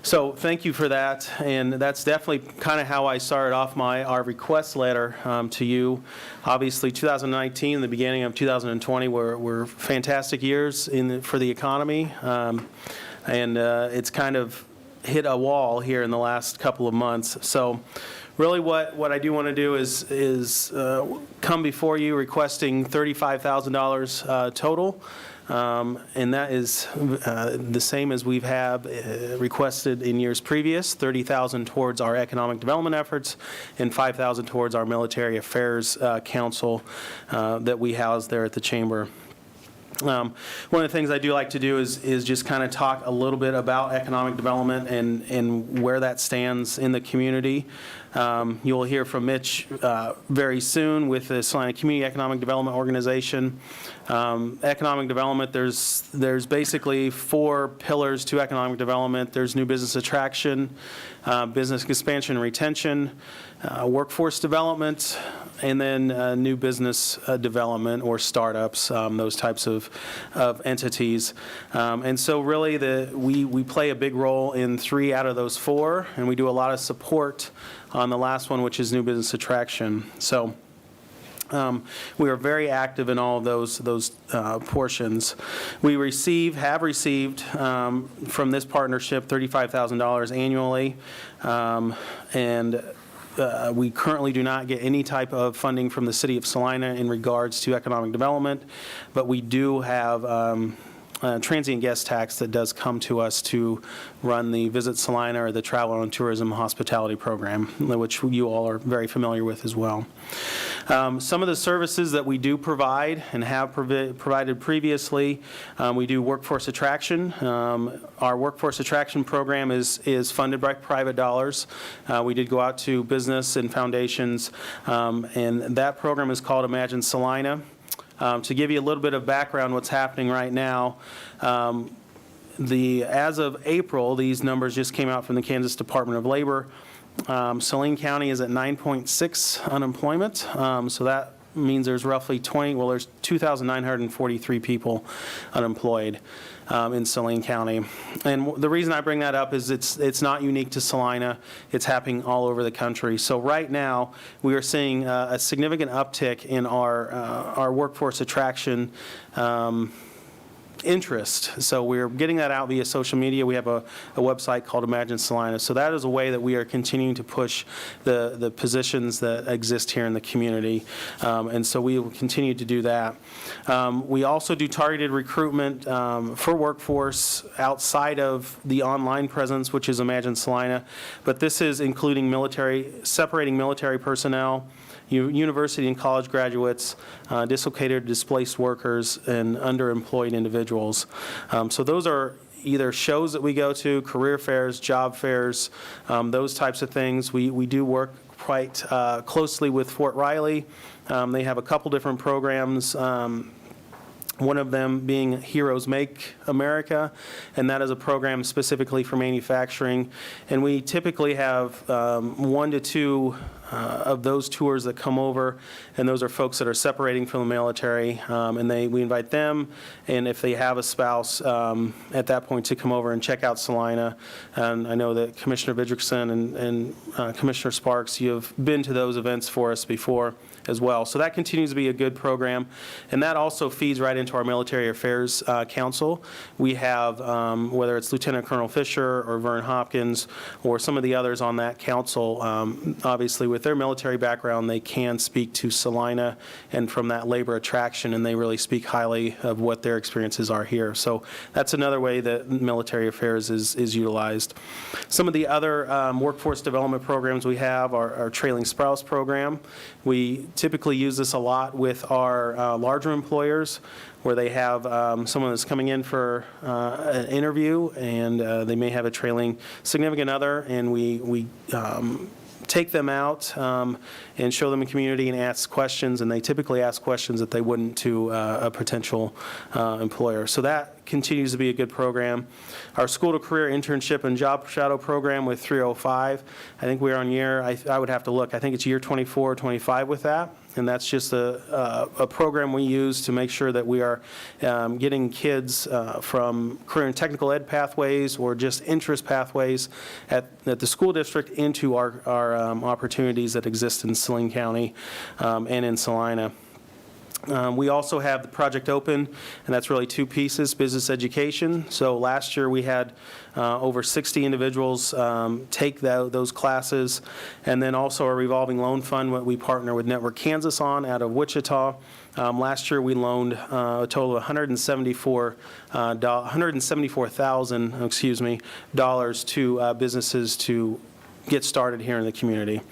So thank you for that, and that's definitely kind of how I started off our request letter to you. Obviously, 2019 and the beginning of 2020 were fantastic years for the economy, and it's kind of hit a wall here in the last couple of months. So really what I do want to do is come before you requesting $35,000 total. And that is the same as we've requested in years previous, $30,000 towards our economic development efforts and $5,000 towards our military affairs council that we house there at the chamber. One of the things I do like to do is just kind of talk a little bit about economic development and where that stands in the community. You'll hear from Mitch very soon with the Salina Community Economic Development Organization. Economic development, there's basically 4 pillars to economic development. There's new business attraction, business expansion and retention, workforce development, and then new business development or startups, those types of entities. And so really we play a big role in 3 out of those 4, and we do a lot of support on the last one, which is new business attraction. So we are very active in all of those portions. We have received from this partnership $35,000 annually, and we currently do not get any type of funding from the city of Salina in regards to economic development, but we do have transient guest tax that does come to us to run the Visit Salina or the Travel and Tourism Hospitality Program, which you all are very familiar with as well. Some of the services that we do provide and have provided previously, we do workforce attraction. Our workforce attraction program is funded by private dollars. We did go out to business and foundations, and that program is called Imagine Salina. To give you a little bit of background what's happening right now, as of April, these numbers just came out from the Kansas Department of Labor. Saline County is at 9.6 unemployment, so that means there's roughly there's 2,943 people unemployed in Saline County. And the reason I bring that up is it's not unique to Salina. It's happening all over the country. So right now, we are seeing a significant uptick in our workforce attraction interest. So we're getting that out via social media. We have a website called Imagine Salina. So that is a way that we are continuing to push the positions that exist here in the community. And so we will continue to do that. We also do targeted recruitment for workforce outside of the online presence, which is Imagine Salina. But this is including separating military personnel, university and college graduates, dislocated, displaced workers, and underemployed individuals. So those are either shows that we go to, career fairs, job fairs, those types of things. We do work quite closely with Fort Riley. They have a couple different programs. One of them being Heroes Make America, and that is a program specifically for manufacturing. And we typically have 1 to 2 of those tours that come over, and those are folks that are separating from the military, and we invite them, and if they have a spouse, at that point to come over and check out Salina. And I know that Commissioner Vidrickson and Commissioner Sparks, you have been to those events for us before as well. So that continues to be a good program, and that also feeds right into our Military Affairs Council. We have, whether it's Lieutenant Colonel Fisher or Vern Hopkins or some of the others on that council, obviously with their military background, they can speak to Salina and from that labor attraction, and they really speak highly of what their experiences are here. So that's another way that Military Affairs is utilized. Some of the other workforce development programs we have are our Trailing Spouse program. We typically use this a lot with our larger employers, where they have someone that's coming in for an interview, and they may have a trailing significant other, and we take them out and show them a community and ask questions, and they typically ask questions that they wouldn't to a potential employer. So that continues to be a good program. Our School to Career Internship and Job Shadow program with 305, I think we're on I would have to look, I think it's year 24 or 25 with that. And that's just a program we use to make sure that we are getting kids from career and technical ed pathways or just interest pathways at the school district into our opportunities that exist in Saline County and in Salina. We also have the Project Open, and that's really 2 pieces, business education. So last year we had over 60 individuals take those classes, and then also a revolving loan fund, what we partner with Network Kansas on out of Wichita. Last year we loaned a total of $174,000 to businesses to get started here in the community.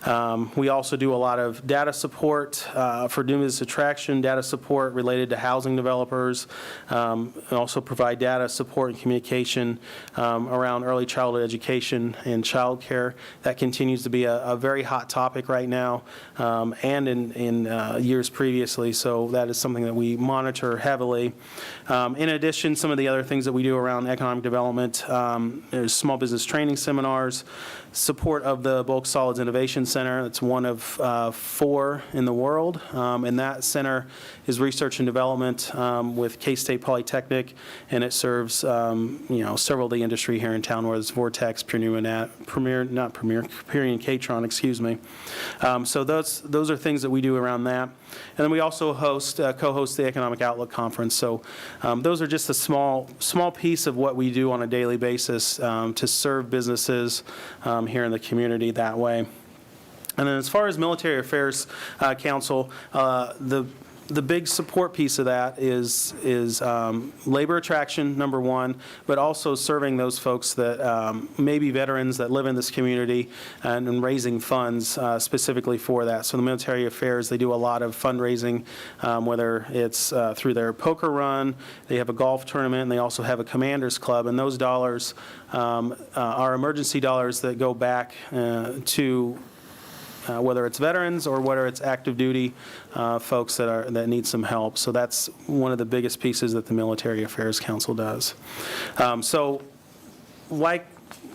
We also do a lot of data support for new business attraction, data support related to housing developers, and also provide data support and communication around early childhood education and childcare. That continues to be a very hot topic right now and in years previously, so that is something that we monitor heavily. In addition, some of the other things that we do around economic development, there's small business training seminars, support of the Bulk Solids Innovation Center. It's one of 4 in the world, and that center is research and development with K-State Polytechnic, and it serves several of the industry here in town, whether it's Vortex, Purion Catron, excuse me. So those are things that we do around that. And then we also co-host the Economic Outlook Conference. So those are just a small piece of what we do on a daily basis to serve businesses here in the community that way. And then as far as Military Affairs Council, the big support piece of that is labor attraction, number one, but also serving those folks that may be veterans that live in this community and raising funds specifically for that. So the Military Affairs, they do a lot of fundraising, whether it's through their poker run, they have a golf tournament, and they also have a Commanders Club, and those dollars are emergency dollars that go back to whether it's veterans or whether it's active duty folks that need some help. So that's one of the biggest pieces that the Military Affairs Council does. So like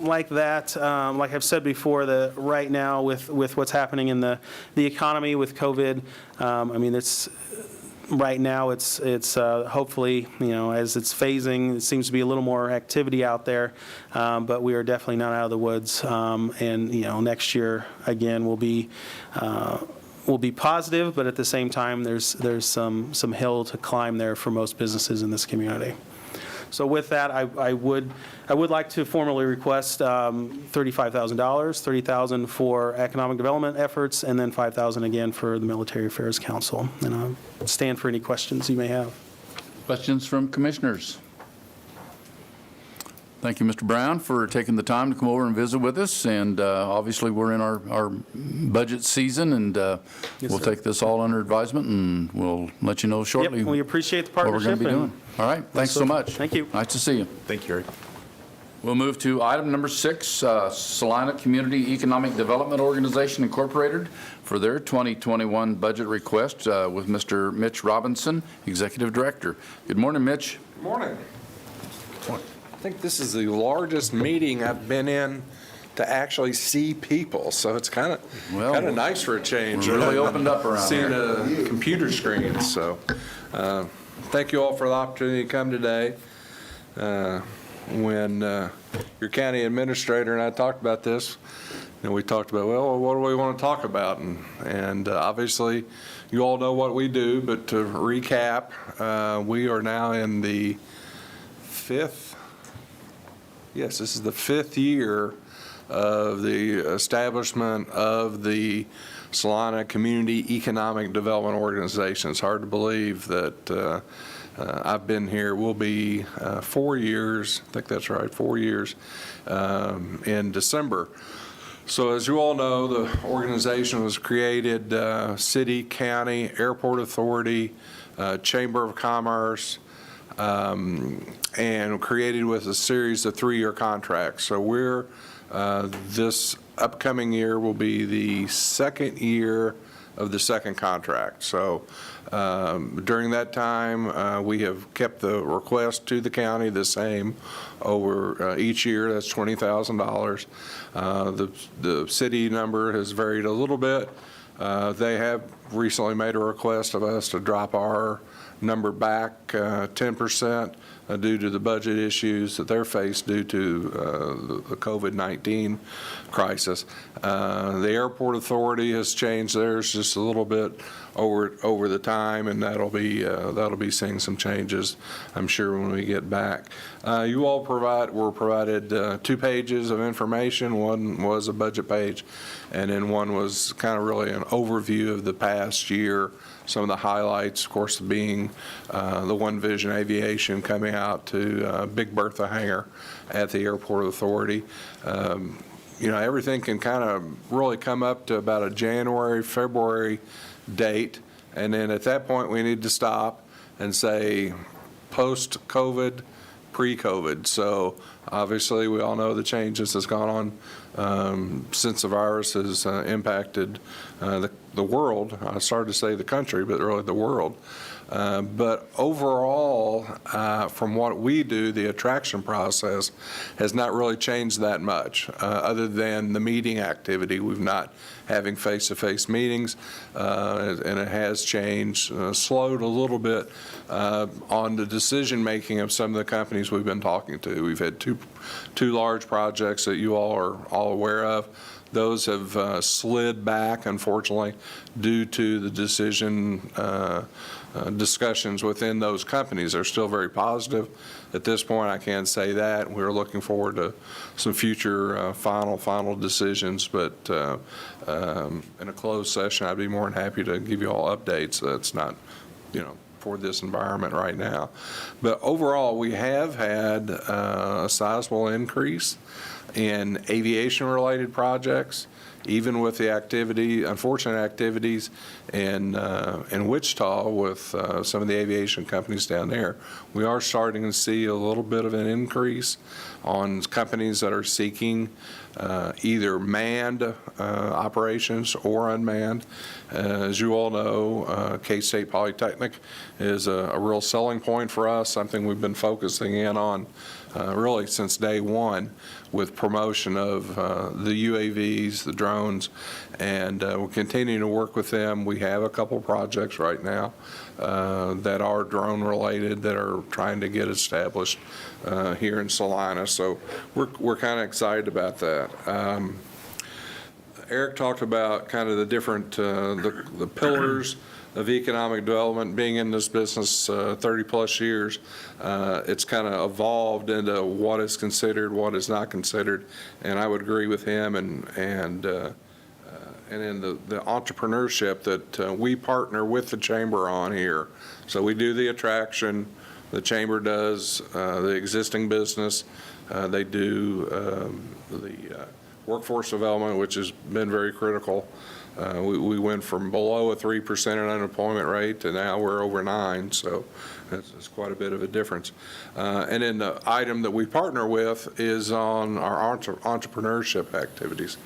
that, like I've said before, right now with what's happening in the economy with COVID, right now it's hopefully, as it's phasing, it seems to be a little more activity out there, but we are definitely not out of the woods. And next year again will be positive, but at the same time there's some hill to climb there for most businesses in this community. So with that, I would like to formally request $35,000, $30,000 for economic development efforts, and then $5,000 again for the Military Affairs Council. And I'll stand for any questions you may have. Questions from commissioners? Thank you, Mr. Brown, for taking the time to come over and visit with us. And obviously, we're in our budget season, and we'll take this all under advisement, and we'll let you know shortly. Yep, we appreciate the What we're partnership. going to be doing. All right, thanks so much. Thank you. Nice to see you. Thank you, Eric. We'll move to item number 6, Salina Community Economic Development Organization Incorporated for their 2021 budget request with Mr. Mitch Robinson, Executive Director. Good morning, Mitch. Good morning. I think this is the largest meeting I've been in to actually see people, so it's kind of nice for a change. Really opened up around seeing here. a computer screen. So thank you all for the opportunity to come today. When your county administrator and I talked about this, we talked about, well, what do we want to talk about? And obviously, you all know what we do, but to recap, we are now in the 5th. Yes, this is the 5th year of the establishment of the Salina Community Economic Development Organization. It's hard to believe that I've been here. We'll be 4 years, I think that's right, 4 years in December. So as you all know, the organization was created, city, county, airport authority, Chamber of Commerce, and created with a series of 3-year contracts. So we're, this upcoming year will be the 2nd year of the 2nd contract. So during that time, we have kept the request to the county the same over each year. That's $20,000. The city number has varied a little bit. They have recently made a request of us to drop our number back 10% due to the budget issues that they're faced due to the COVID-19 crisis. The airport authority has changed theirs just a little bit over the time, and that'll be seeing some changes, I'm sure, when we get back. You all were provided 2 pages of information. One was a budget page, and then one was kind of really an overview of the past year. Some of the highlights, of course, being the One Vision Aviation coming out to Big Bertha hangar at the Airport Authority. everything can kind of really come up to about a January, February date, and then at that point, we need to stop and say post-COVID, pre-COVID. So obviously, we all know the changes that's gone on since the virus has impacted the world. I started to say the country, but really the world. But overall, from what we do, the attraction process has not really changed that much, other than the meeting activity. We've not having face-to-face meetings, and it has changed, slowed a little bit on the decision-making of some of the companies we've been talking to. We've had two large projects that you all are all aware of. Those have slid back, unfortunately, due to the decision discussions within those companies. They're still very positive. At this point, I can't say that. We're looking forward to some future final decisions, but in a closed session, I'd be more than happy to give you all updates. That's not, for this environment right now. But overall, we have had a sizable increase in aviation-related projects, even with the unfortunate activities in Wichita with some of the aviation companies down there. We are starting to see a little bit of an increase on companies that are seeking either manned operations or unmanned. As you all know, K-State Polytechnic is a real selling point for us, something we've been focusing in on really since day one, with promotion of the UAVs, the drones, and we're continuing to work with them. We have a couple projects right now that are drone related that are trying to get established here in Salina. So we're kind of excited about that. Eric talked about kind of the different the pillars of economic development. Being in this business 30 plus years, it's kind of evolved into what is considered, what is not considered, and I would agree with him. And in the entrepreneurship that we partner with the chamber on here. So we do the attraction, the chamber does the existing business, they do the workforce development, which has been very critical. We went from below a 3% unemployment rate to now we're over 9%, so that's quite a bit of a difference. And then the item that we partner with is on our entrepreneurship activities.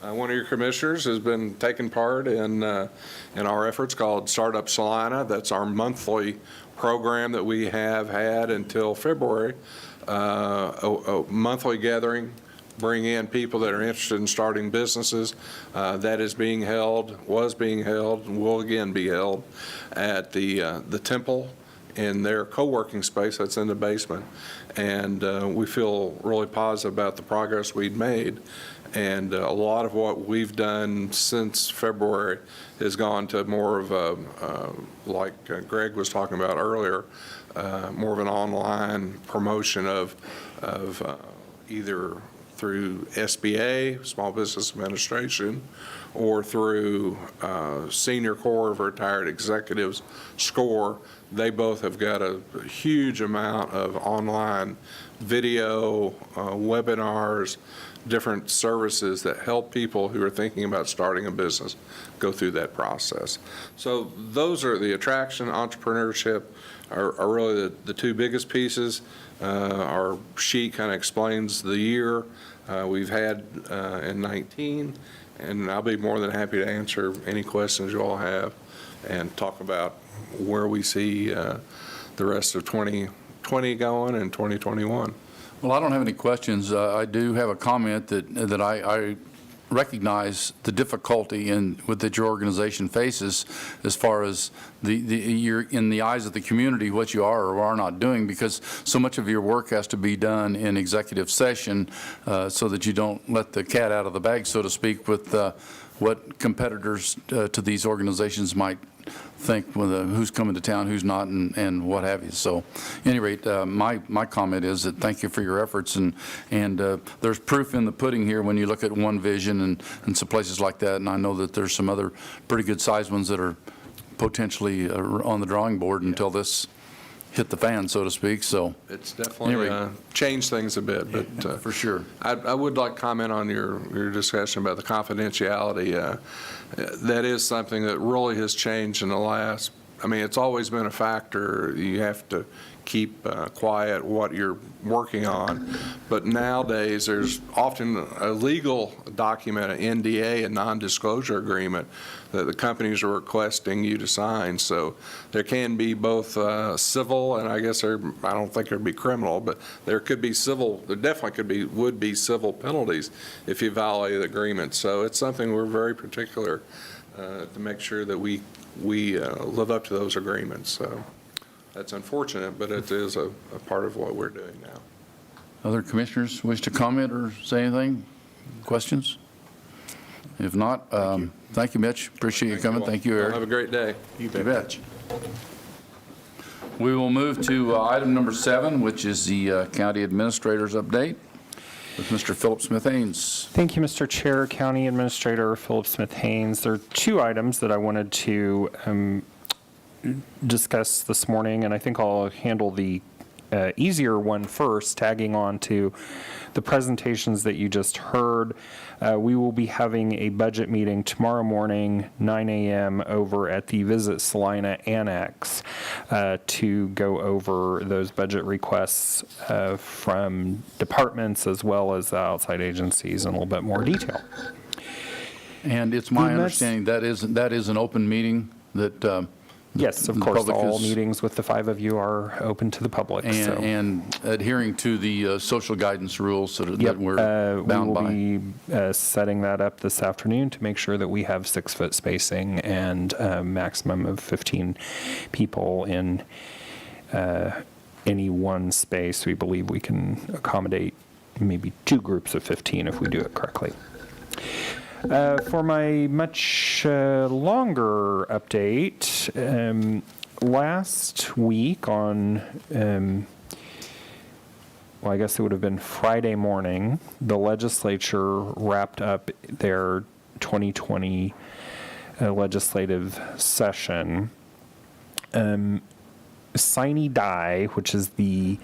One of your commissioners has been taking part in our efforts called Startup Salina. That's our monthly program that we have had until February, a monthly gathering. Bring in people that are interested in starting businesses. That is being held, was being held, and will again be held at the Temple in their co-working space that's in the basement. And we feel really positive about the progress we've made. And a lot of what we've done since February has gone to more of a, like Greg was talking about earlier, more of an online promotion of either through SBA, Small Business Administration, or through Senior Corps of Retired Executives, SCORE. They both have got a huge amount of online video, webinars, different services that help people who are thinking about starting a business go through that process. So those are the attraction, entrepreneurship are really the two biggest pieces. Our sheet kind of explains the year we've had in 19, and I'll be more than happy to answer any questions you all have and talk about where we see the rest of 2020 going and 2021. Well, I don't have any questions. I do have a comment that I recognize the difficulty that your organization faces as far as you're in the eyes of the community, what you are or are not doing, because so much of your work has to be done in executive session so that you don't let the cat out of the bag, so to speak, with what competitors to these organizations might think, who's coming to town, who's not, and what have you. So, at any rate, my comment is that thank you for your efforts, and there's proof in the pudding here when you look at One Vision and some places like that, and I know that there's some other pretty good sized ones that are potentially on the drawing board until this hit the fan, so to speak, so. It's definitely Anyway. changed things a bit, but. For sure. I would like to comment on your discussion about the confidentiality. That is something that really has changed in the last, I mean, it's always been a factor. You have to keep quiet what you're working on. But nowadays, there's often a legal document, an NDA, a non-disclosure agreement, that the companies are requesting you to sign. So there can be both civil, and I guess I don't think there'd be criminal, but there could be civil, there definitely would be civil penalties if you violate the agreement. So it's something we're very particular to make sure that we live up to those agreements. So that's unfortunate, but it is a part of what we're doing now. Other commissioners wish to comment or say anything? Questions? If not, thank you, Mitch. Appreciate you coming. Thank you, Eric. Have a great day. You bet. We will move to item number 7, which is the county administrator's update with Mr. Philip Smith-Haynes. Thank you, Mr. Chair. County Administrator Philip Smith-Haynes. There are 2 items that I wanted to discuss this morning, and I think I'll handle the easier one first, tagging on to the presentations that you just heard. We will be having a budget meeting tomorrow morning, 9 a.m. over at the Visit Salina Annex to go over those budget requests from departments as well as outside agencies in a little bit more detail. And it's my understanding that is an open meeting that Yes, of the course, public all is- meetings with the 5 of you are open to the public. so. and adhering to the social guidance rules that Yep, we're we bound will by. be setting that up this afternoon to make sure that we have 6-foot spacing and a maximum of 15 people in any one space. We believe we can accommodate maybe 2 groups of 15 if we do it correctly. For my much longer update, last week on, well, I guess it would have been Friday morning, the legislature wrapped up their 2020 legislative session. Sine die, which is the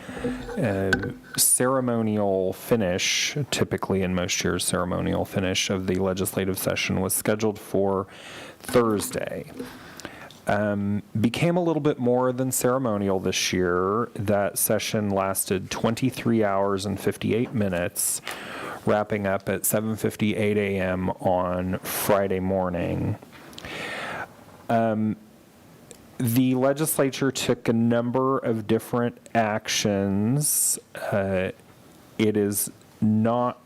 ceremonial finish, typically in most years, ceremonial finish of the legislative session, was scheduled for Thursday. Became a little bit more than ceremonial this year. That session lasted 23 hours and 58 minutes, wrapping up at 7:58 a.m. on Friday morning. The legislature took a number of different actions. It is not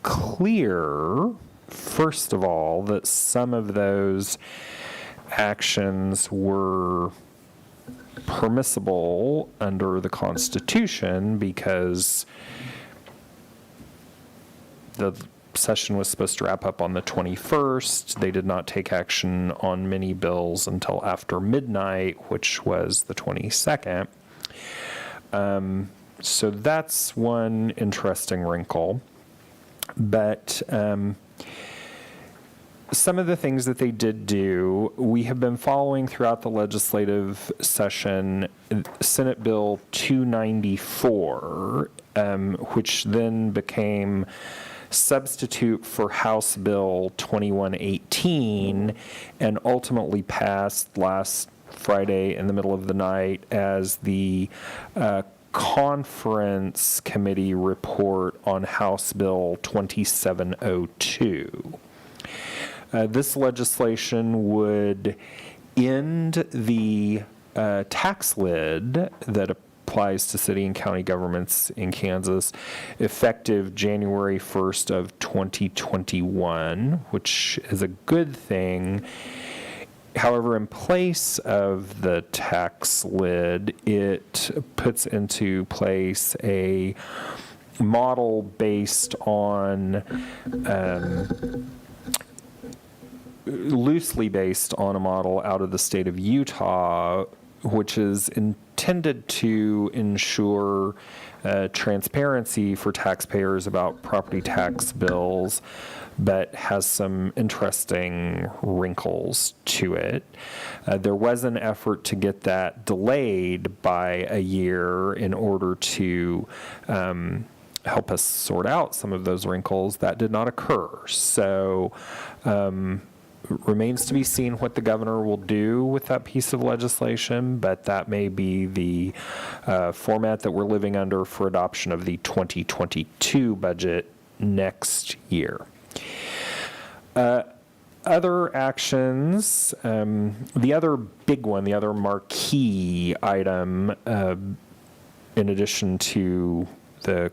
clear, first of all, that some of those actions were permissible under the Constitution because the session was supposed to wrap up on the 21st. They did not take action on many bills until after midnight, which was the 22nd. So that's one interesting wrinkle. But some of the things that they did do, we have been following throughout the legislative session, Senate Bill 294, which then became substitute for House Bill 2118 and ultimately passed last Friday in the middle of the night as the conference committee report on House Bill 2702. This legislation would end the tax lid that applies to city and county governments in Kansas effective January 1st of 2021, which is a good thing. However, in place of the tax lid, it puts into place a model based on loosely based on a model out of the state of Utah, which is intended to ensure transparency for taxpayers about property tax bills, but has some interesting wrinkles to it. There was an effort to get that delayed by a year in order to help us sort out some of those wrinkles. That did not occur. So remains to be seen what the governor will do with that piece of legislation, but that may be the format that we're living under for adoption of the 2022 budget next year. Other actions, the other big one, the other marquee item, in addition to the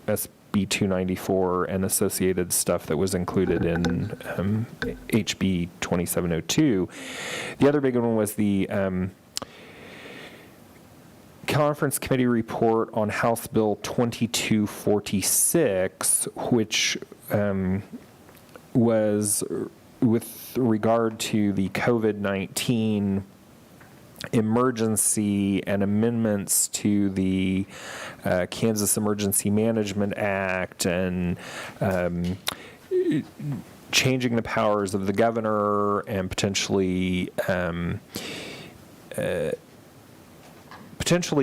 SB 294 and associated stuff that was included in HB 2702, the other big one was the Conference Committee report on House Bill 2246, which was with regard to the COVID-19 emergency and amendments to the Kansas Emergency Management Act and changing the powers of the governor and potentially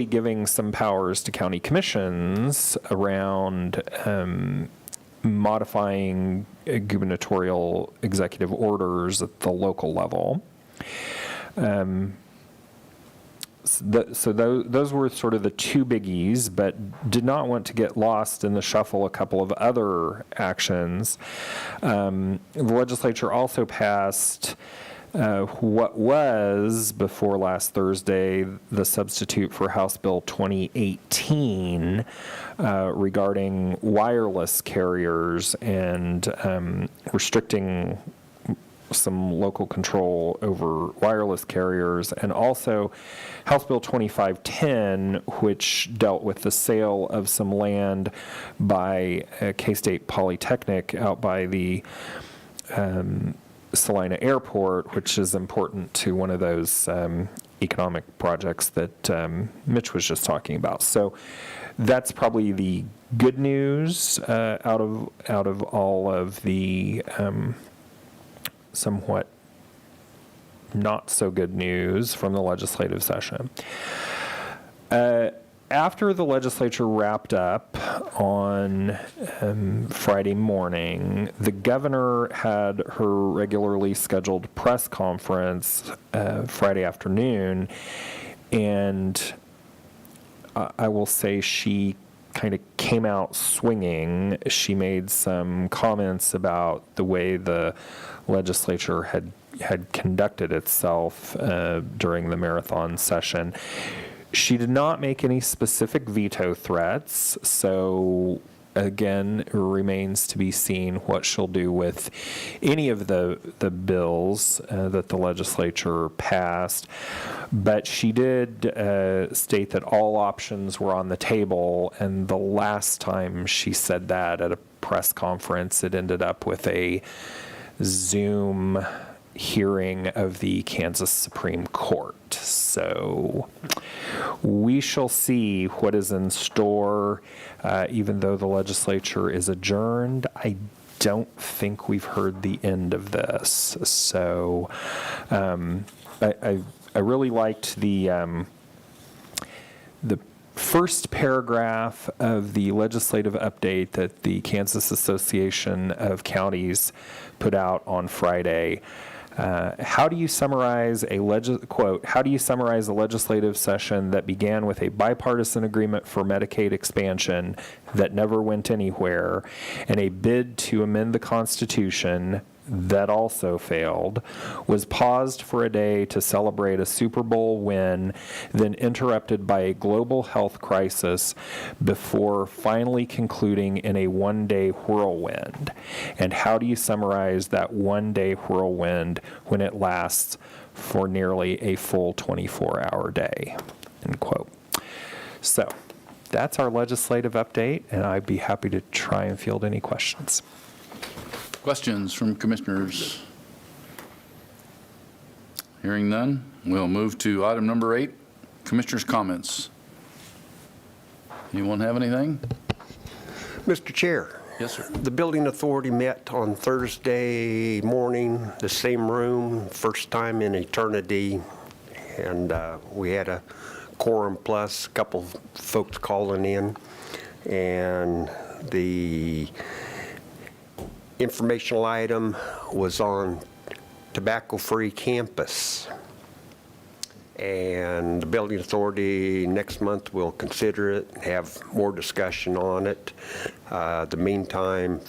giving some powers to county commissions around modifying gubernatorial executive orders at the local level. So those were sort of the two biggies, but did not want to get lost in the shuffle a couple of other actions. The legislature also passed what was, before last Thursday, the substitute for House Bill 2018 regarding wireless carriers and restricting some local control over wireless carriers, and also House Bill 2510, which dealt with the sale of some land by K-State Polytechnic out by the Salina Airport, which is important to one of those economic projects that Mitch was just talking about. So that's probably the good news out of all of the somewhat not so good news from the legislative session. After the legislature wrapped up on Friday morning, the governor had her regularly scheduled press conference Friday afternoon, and I will say she kind of came out swinging. She made some comments about the way the legislature had conducted itself during the marathon session. She did not make any specific veto threats, so again, it remains to be seen what she'll do with any of the bills that the legislature passed. But she did state that all options were on the table, and the last time she said that at a press conference, it ended up with a Zoom hearing of the Kansas Supreme Court. So we shall see what is in store. Even though the legislature is adjourned, I don't think we've heard the end of this. So I really liked the first paragraph of the legislative update that the Kansas Association of Counties put out on Friday. How do you summarize a quote, how do you summarize a legislative session that began with a bipartisan agreement for Medicaid expansion that never went anywhere, and a bid to amend the Constitution that also failed, was paused for a day to celebrate a Super Bowl win, then interrupted by a global health crisis before finally concluding in a one-day whirlwind? And how do you summarize that one-day whirlwind when it lasts for nearly a full 24-hour day? End quote. So that's our legislative update, and I'd be happy to try and field any questions. Questions from commissioners? Hearing none, we'll move to item number 8, Commissioners' comments. Anyone have anything? Mr. Chair, Yes, sir. the building authority met on Thursday morning, the same room, first time in eternity, and we had a quorum plus a couple folks calling in, and the informational item was on tobacco-free campus. And the building authority next month will consider it, have more discussion on it. The meantime,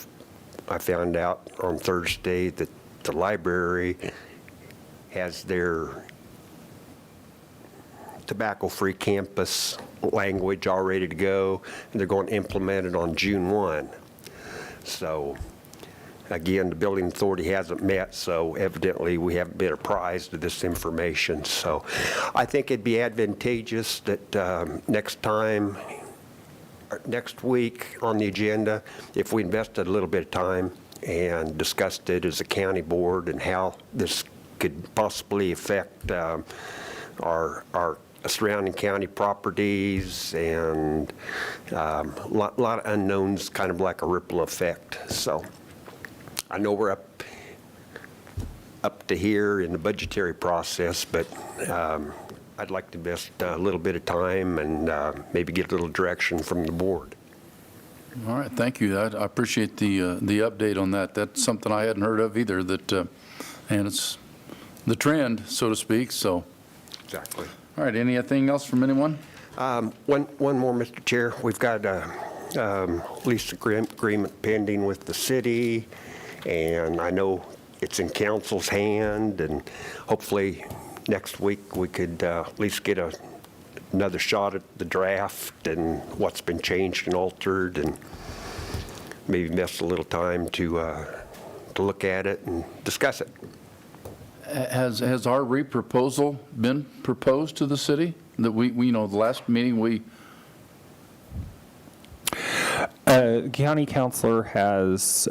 I found out on Thursday that the library has their tobacco-free campus language all ready to go, and they're going to implement it on June 1. So, again, the building authority hasn't met, so evidently we haven't been apprised of this information. So I think it'd be advantageous that next week on the agenda, if we invested a little bit of time and discussed it as a county board and how this could possibly affect our surrounding county properties and a lot of unknowns, kind of like a ripple effect. So I know we're up to here in the budgetary process, but I'd like to invest a little bit of time and maybe get a little direction from the board. All right, thank you. I appreciate the update on that. That's something I hadn't heard of either, and it's the trend, so to speak, so. Exactly. All right, anything else from anyone? One more, Mr. Chair. We've got a lease agreement pending with the city, and I know it's in council's hand, and hopefully next week we could at least get another shot at the draft and what's been changed and altered, and maybe invest a little time to look at it and discuss it. Has our reproposal been proposed to the city? That we the last meeting we... County councilor has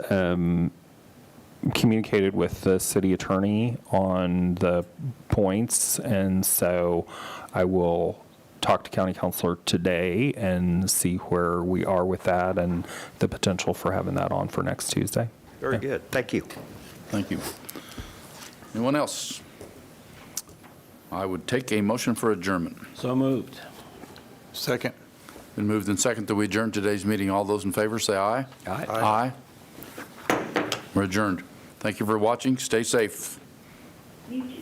communicated with the city attorney on the points, and so I will talk to county councilor today and see where we are with that and the potential for having that on for next Tuesday. Very good. Thank you. Thank you. Anyone else? I would take a motion for adjournment. So moved. Second. Been moved and second that we adjourn today's meeting. All those in favor say aye. Aye. Aye. We're adjourned. Thank you for watching. Stay safe. You